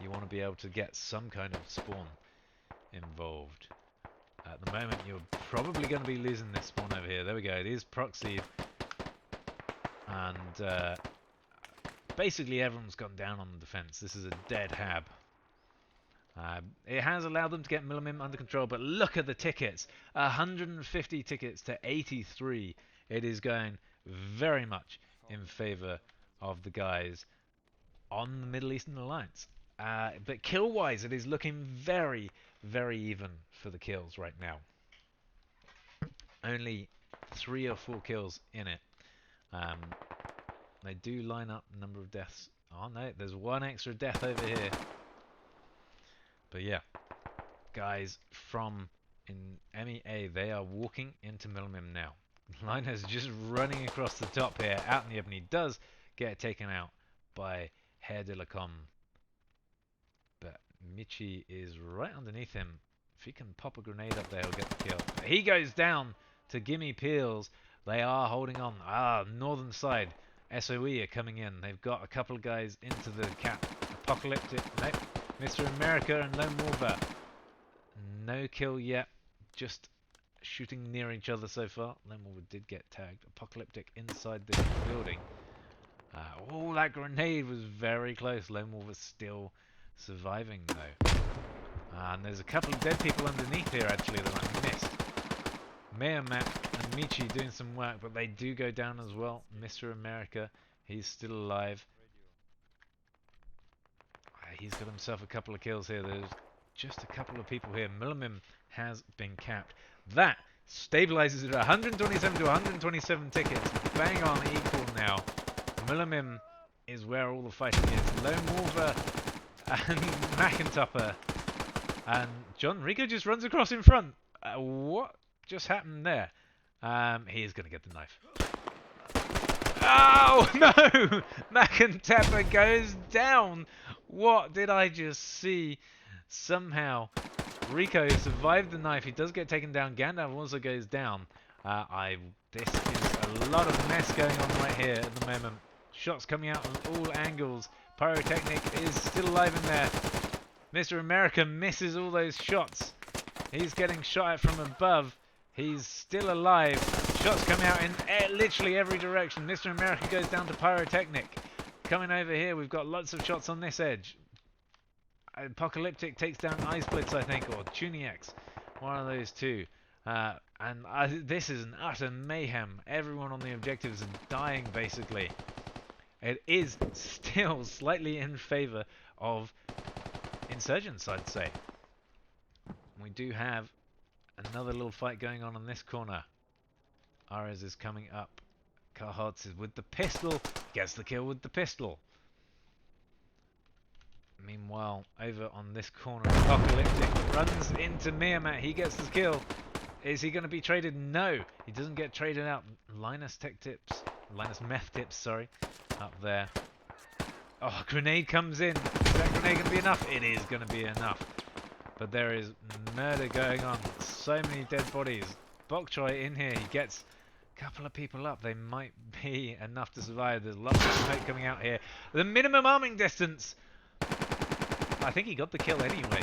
Speaker 1: You want to be able to get some kind of spawn involved. At the moment you're probably going to be losing this spawn over here. There we go, it is proxied, and basically everyone's gone down on the defense. This is a dead Hab. It has allowed them to get Millimim under control, but look at the tickets. 150 tickets to 83. It is going very much in favor of the guys on the Middle Eastern Alliance. But kill-wise, it is looking very, very even for the kills right now. Only 3 or 4 kills in it. They do line up the number of deaths. Oh no, there's one extra death over here. But yeah, guys from in MEA, they are walking into Millimim now. Lino's just running across the top here, out in the open. He does get taken out by Hair de la Com. But Michi is right underneath him. If he can pop a grenade up there, he'll get the kill. But he goes down to Gimme Peels. They are holding on. Northern side. SOE are coming in. They've got a couple of guys into the cap. Apocalyptic. Nope. Mr. America and Lone Wolver. No kill yet. Just shooting near each other so far. Lone Wolver did get tagged. Apocalyptic inside the building. Oh, that grenade was very close. Lone Wolver's still surviving though. And there's a couple of dead people underneath here actually that I missed. Mayamat and Michi doing some work, but they do go down as well. Mr. America, he's still alive. He's got himself a couple of kills here. There's just a couple of people here. Millimim has been capped. That stabilizes it at 127 to 127 tickets. Bang on equal now. Millimim is where all the fighting is. Lone Wolver and McIntopper. And John Rico just runs across in front. What just happened there? He's going to get the knife. Oh, no! McIntopper goes down. What did I just see? Somehow, Rico survived the knife. He does get taken down. Gandalf also goes down. This is a lot of mess going on right here at the moment. Shots coming out on all angles. Pyrotechnic is still alive in there. Mr. America misses all those shots. He's getting shot at from above. He's still alive. Shots coming out in literally every direction. Mr. America goes down to Pyrotechnic. Coming over here, we've got lots of shots on this edge. Apocalyptic takes down Ice Blitz, I think, or Tuniax. One of those two. This is an utter mayhem. Everyone on the objectives is dying, basically. It is still slightly in favor of Insurgents, I'd say. We do have another little fight going on this corner. Ares is coming up. Carhartz is with the pistol. Gets the kill with the pistol. Meanwhile, over on this corner, Apocalyptic runs into Miamat. He gets the kill. Is he going to be traded? No. He doesn't get traded out. Linus Meth Tips, sorry. Up there. Oh, grenade comes in. Is that grenade going to be enough? It is going to be enough. But there is murder going on. So many dead bodies. Bok Choy in here. He gets a couple of people up. They might be enough to survive. There's lots of smoke coming out here. The minimum arming distance. I think he got the kill anyway.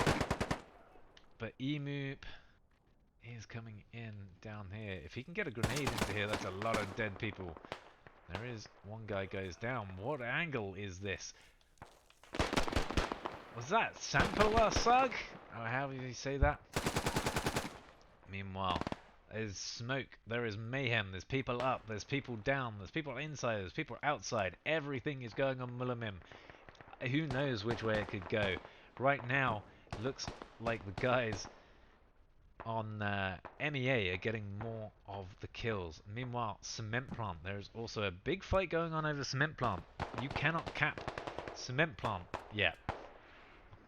Speaker 1: But Emoop is coming in down here. If he can get a grenade into here, that's a lot of dead people. There is one guy goes down. What angle is this? Was that Sampala Sug? Or how do you say that? Meanwhile, there's smoke. There is mayhem. There's people up. There's people down. There's people inside. There's people outside. Everything is going on Mullimim. Who knows which way it could go. Right now, it looks like the guys on MEA are getting more of the kills. Meanwhile, Cement Plant. There's also a big fight going on over Cement Plant. You cannot cap Cement Plant yet.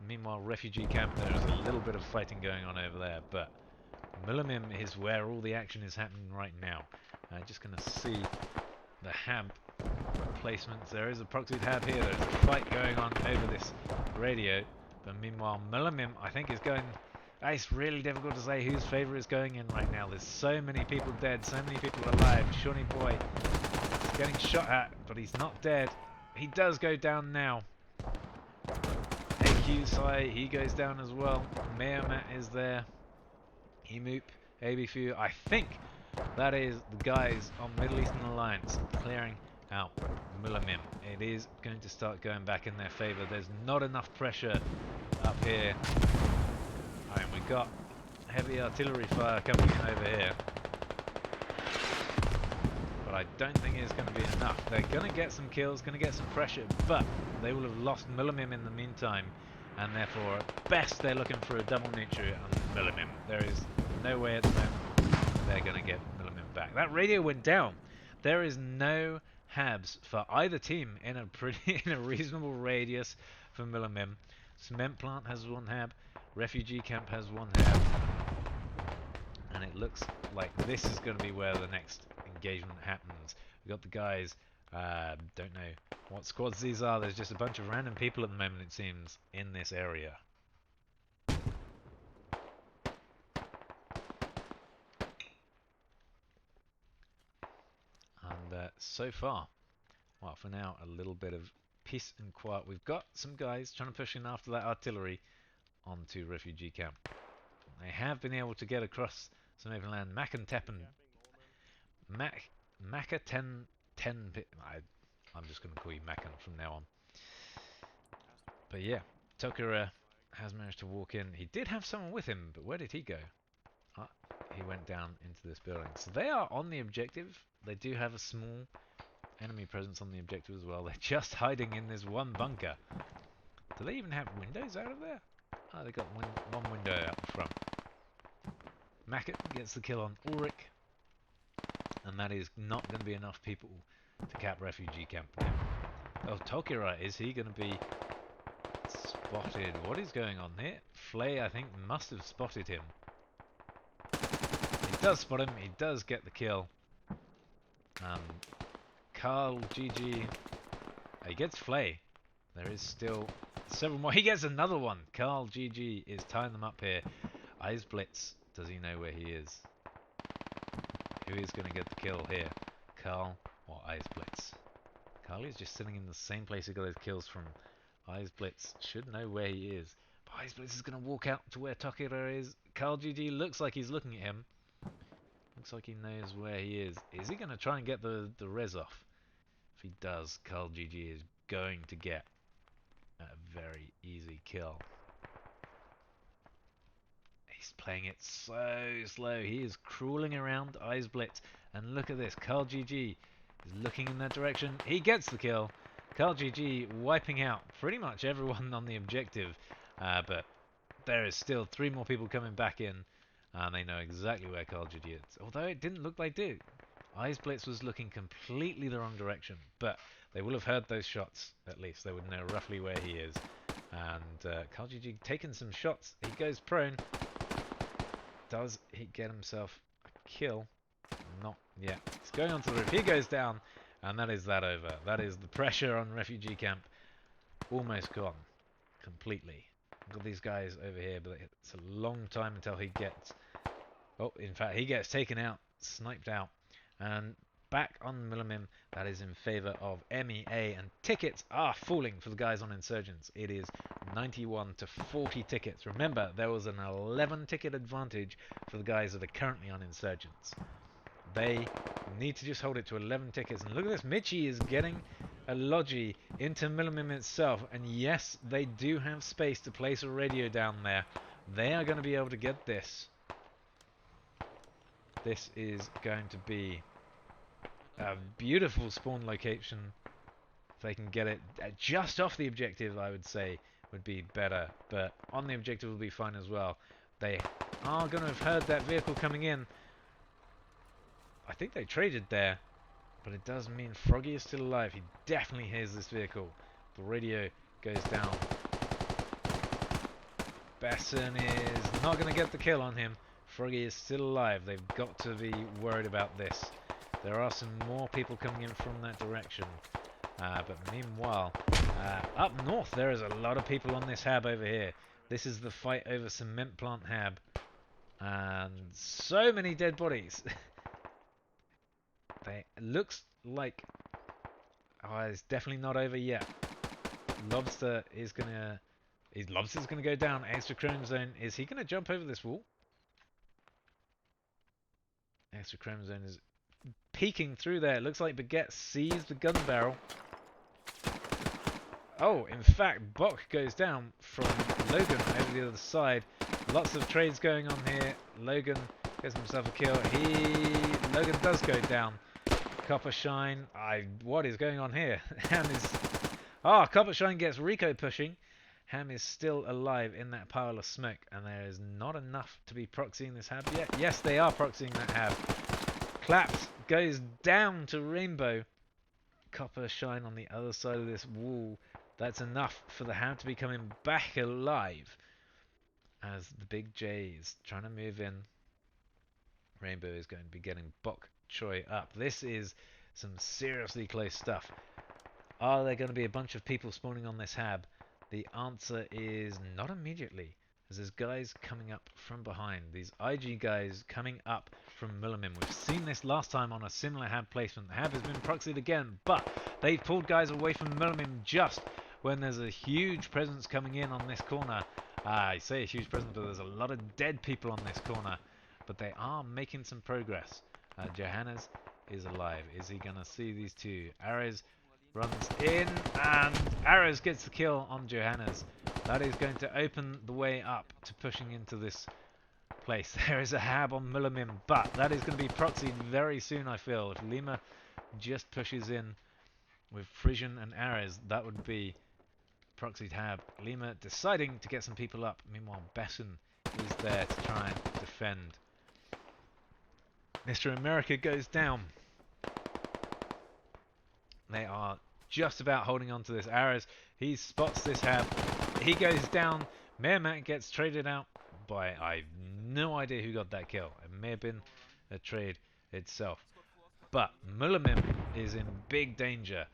Speaker 1: Meanwhile, Refugee Camp, there's a little bit of fighting going on over there, but Millimim is where all the action is happening right now. Just going to see the hab placements. There is a proxied hab here. There's a fight going on over this radio. But meanwhile, Millimim, I think, is going... It's really difficult to say whose favour is going in right now. There's so many people dead, so many people alive. Shawnee Boy is getting shot at, but he's not dead. He does go down now. AQ Sai, he goes down as well. Mayamat is there. Emoop, ABFU. I think that is the guys on Middle Eastern Alliance clearing out Millimim. It is going to start going back in their favour. There's not enough pressure up here. I mean, we've got heavy artillery fire coming in over here. But I don't think it's going to be enough. They're going to get some kills, going to get some pressure, but they will have lost Millimim in the meantime. And therefore, at best, they're looking for a double neutral on Millimim. There is no way at the moment they're going to get Millimim back. That radio went down. There is no habs for either team in a reasonable radius for Millimim. Cement Plant has one hab. Refugee Camp has one hab. And it looks like this is going to be where the next engagement happens. We've got the guys, don't know what squads these are. There's just a bunch of random people at the moment, it seems, in this area. And so far, well, for now, a little bit of peace and quiet. We've got some guys trying to push in after that artillery onto refugee camp. They have been able to get across some open land. Mac and Teppen. Macca 10. I'm just going to call you Mackin from now on. But yeah, Tokura has managed to walk in. He did have someone with him, but where did he go? He went down into this building. So they are on the objective. They do have a small enemy presence on the objective as well. They're just hiding in this one bunker. Do they even have windows out of there? Oh, they got one window out the front. Mackett gets the kill on Ulrich. And that is not going to be enough people to cap refugee camp now. Oh, Tokira, is he going to be spotted? What is going on here? Flay, I think, must have spotted him. He does spot him. He does get the kill. Carl, GG. He gets Flay. There is still several more. He gets another one. Carl, GG is tying them up here. Eyes Blitz. Does he know where he is? Who is going to get the kill here? Carl or Eyes Blitz? Carl is just sitting in the same place he got his kills from. Eyes Blitz should know where he is. But Eyes Blitz is going to walk out to where Tokira is. Carl GG looks like he's looking at him. Looks like he knows where he is. Is he going to try and get the res off? If he does, Carl GG is going to get a very easy kill. He's playing it so slow. He is crawling around Eyes Blitz. And look at this. Carl GG is looking in that direction. He gets the kill. Carl GG wiping out pretty much everyone on the objective. But there is still 3 more people coming back in. And they know exactly where Carl GG is. Although it didn't look like they do. Eyes Blitz was looking completely the wrong direction. But they will have heard those shots, at least. They would know roughly where he is. And Carl GG taking some shots. He goes prone. Does he get himself a kill? Not yet. He's going onto the roof. He goes down, and that is that over. That is the pressure on refugee camp almost gone completely. I've got these guys over here, but it's a long time until he gets... Oh, in fact, he gets taken out, sniped out, and back on Millimim. That is in favour of MEA, and tickets are falling for the guys on Insurgents. It is 91 to 40 tickets. Remember, there was an 11 ticket advantage for the guys that are currently on Insurgents. They need to just hold it to 11 tickets. And look at this, Michi is getting a Logi into Millimim itself. And yes, they do have space to place a radio down there. They are going to be able to get this. This is going to be a beautiful spawn location. If they can get it just off the objective, I would say would be better. But on the objective will be fine as well. They are going to have heard that vehicle coming in. I think they traded there. But it does mean Froggy is still alive. He definitely hears this vehicle. The radio goes down. Besson is not going to get the kill on him. Froggy is still alive. They've got to be worried about this. There are some more people coming in from that direction. But meanwhile, up north there is a lot of people on this hab over here. This is the fight over cement plant hab. And so many dead bodies. Looks like... Oh, it's definitely not over yet. Lobster is going to... Lobster's going to go down. Extra chrome zone. Is he going to jump over this wall? Extra chrome zone is peeking through there. It looks like Baguette sees the gun barrel. Oh, in fact, Bok goes down from Logan over the other side. Lots of trades going on here. Logan gets himself a kill. Logan does go down. Copper Shine. What is going on here? Ham is... Copper Shine gets Rico pushing. Ham is still alive in that pile of smoke, and there is not enough to be proxying this hab yet. Yes, they are proxying that hab. Claps goes down to Rainbow. Copper Shine on the other side of this wall. That's enough for the hab to be coming back alive. As the Big J is trying to move in. Rainbow is going to be getting Bok Choi up. This is some seriously close stuff. Are there going to be a bunch of people spawning on this hab? The answer is not immediately. as there's guys coming up from behind. These IG guys coming up from Millimim. We've seen this last time on a similar hab placement. The hab has been proxied again, but they've pulled guys away from Millimim just when there's a huge presence coming in on this corner. I say a huge presence, but there's a lot of dead people on this corner. But they are making some progress. Johannes is alive. Is he going to see these two? Ares runs in, and Ares gets the kill on Johannes. That is going to open the way up to pushing into this place. There is a hab on Millimim, but that is going to be proxied very soon, I feel. If Lima just pushes in with Frisian and Ares, that would be proxied hab. Lima deciding to get some people up. Meanwhile, Besson is there to try and defend. Mr. America goes down. They are just about holding on to this. Ares, he spots this hab. He goes down. Mermat gets traded out by, I've no idea who got that kill. It may have been a trade itself. But Mullimim is in big danger.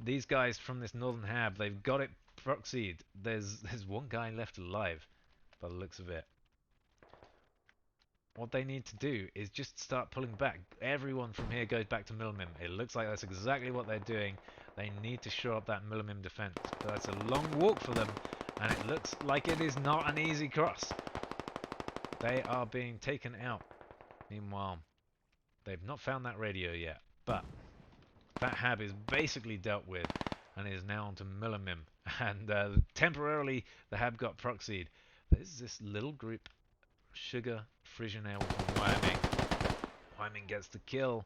Speaker 1: These guys from this northern hab, they've got it proxied. There's one guy left alive by the looks of it. What they need to do is just start pulling back. Everyone from here goes back to Millimim. It looks like that's exactly what they're doing. They need to shore up that Millimim defense. But that's a long walk for them, and it looks like it is not an easy cross. They are being taken out. Meanwhile, they've not found that radio yet, but that hab is basically dealt with and is now onto Millimim. And temporarily, the hab got proxied. There's this little group. Sugar, Frisian Ale from Wyoming. Wyoming gets the kill.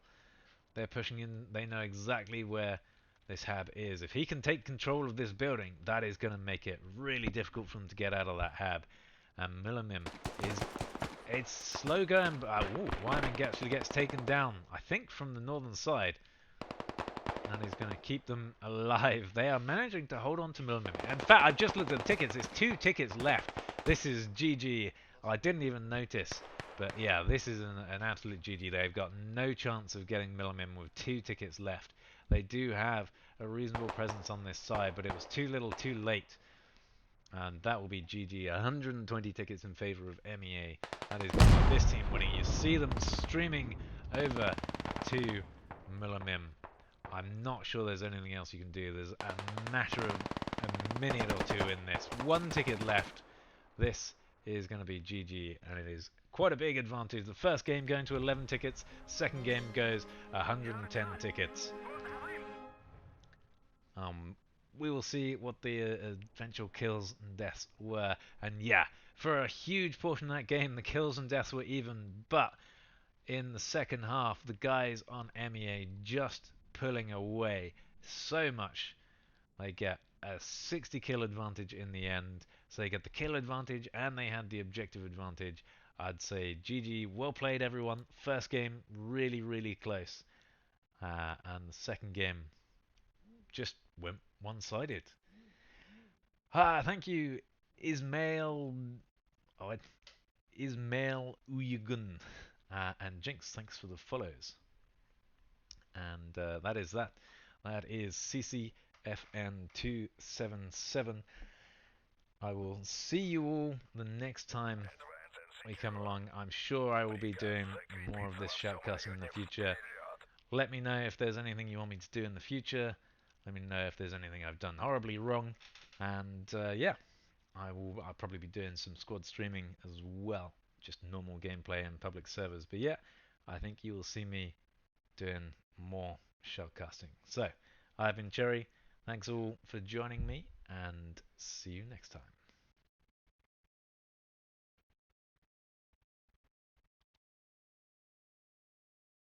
Speaker 1: They're pushing in. They know exactly where this hab is. If he can take control of this building, that is going to make it really difficult for them to get out of that hab. And Millimim is... It's slow going, but Wyoming actually gets taken down, I think, from the northern side. And he's going to keep them alive. They are managing to hold on to Millimim. In fact, I've just looked at the tickets. There's 2 tickets left. This is GG. I didn't even notice, but yeah, this is an absolute GG. They've got no chance of getting Millimim with 2 tickets left. They do have a reasonable presence on this side, but it was too little too late. And that will be GG. 120 tickets in favour of MEA. That is this team winning. You see them streaming over to Millimim. I'm not sure there's anything else you can do. There's a matter of a minute or two in this. 1 ticket left. This is going to be GG, and it is quite a big advantage. The first game going to 11 tickets, second game goes 110 tickets. We will see what the eventual kills and deaths were, and yeah, for a huge portion of that game, the kills and deaths were even, but in the second half, the guys on MEA just pulling away so much. They get a 60 kill advantage in the end. So they get the kill advantage and they had the objective advantage. I'd say GG, well played everyone. First game, really, really close. And the second game just went one-sided. Thank you, Ismail Uygun. And Jinx, thanks for the follows. And that is that. That is CCFN 277. I will see you all the next time we come along. I'm sure I will be doing more of this shoutcasting in the future. Let me know if there's anything you want me to do in the future. Let me know if there's anything I've done horribly wrong. And yeah, I'll probably be doing some squad streaming as well. Just normal gameplay and public servers. But yeah, I think you will see me doing more shoutcasting. So, I've been Cherry. Thanks all for joining me, and see you next time.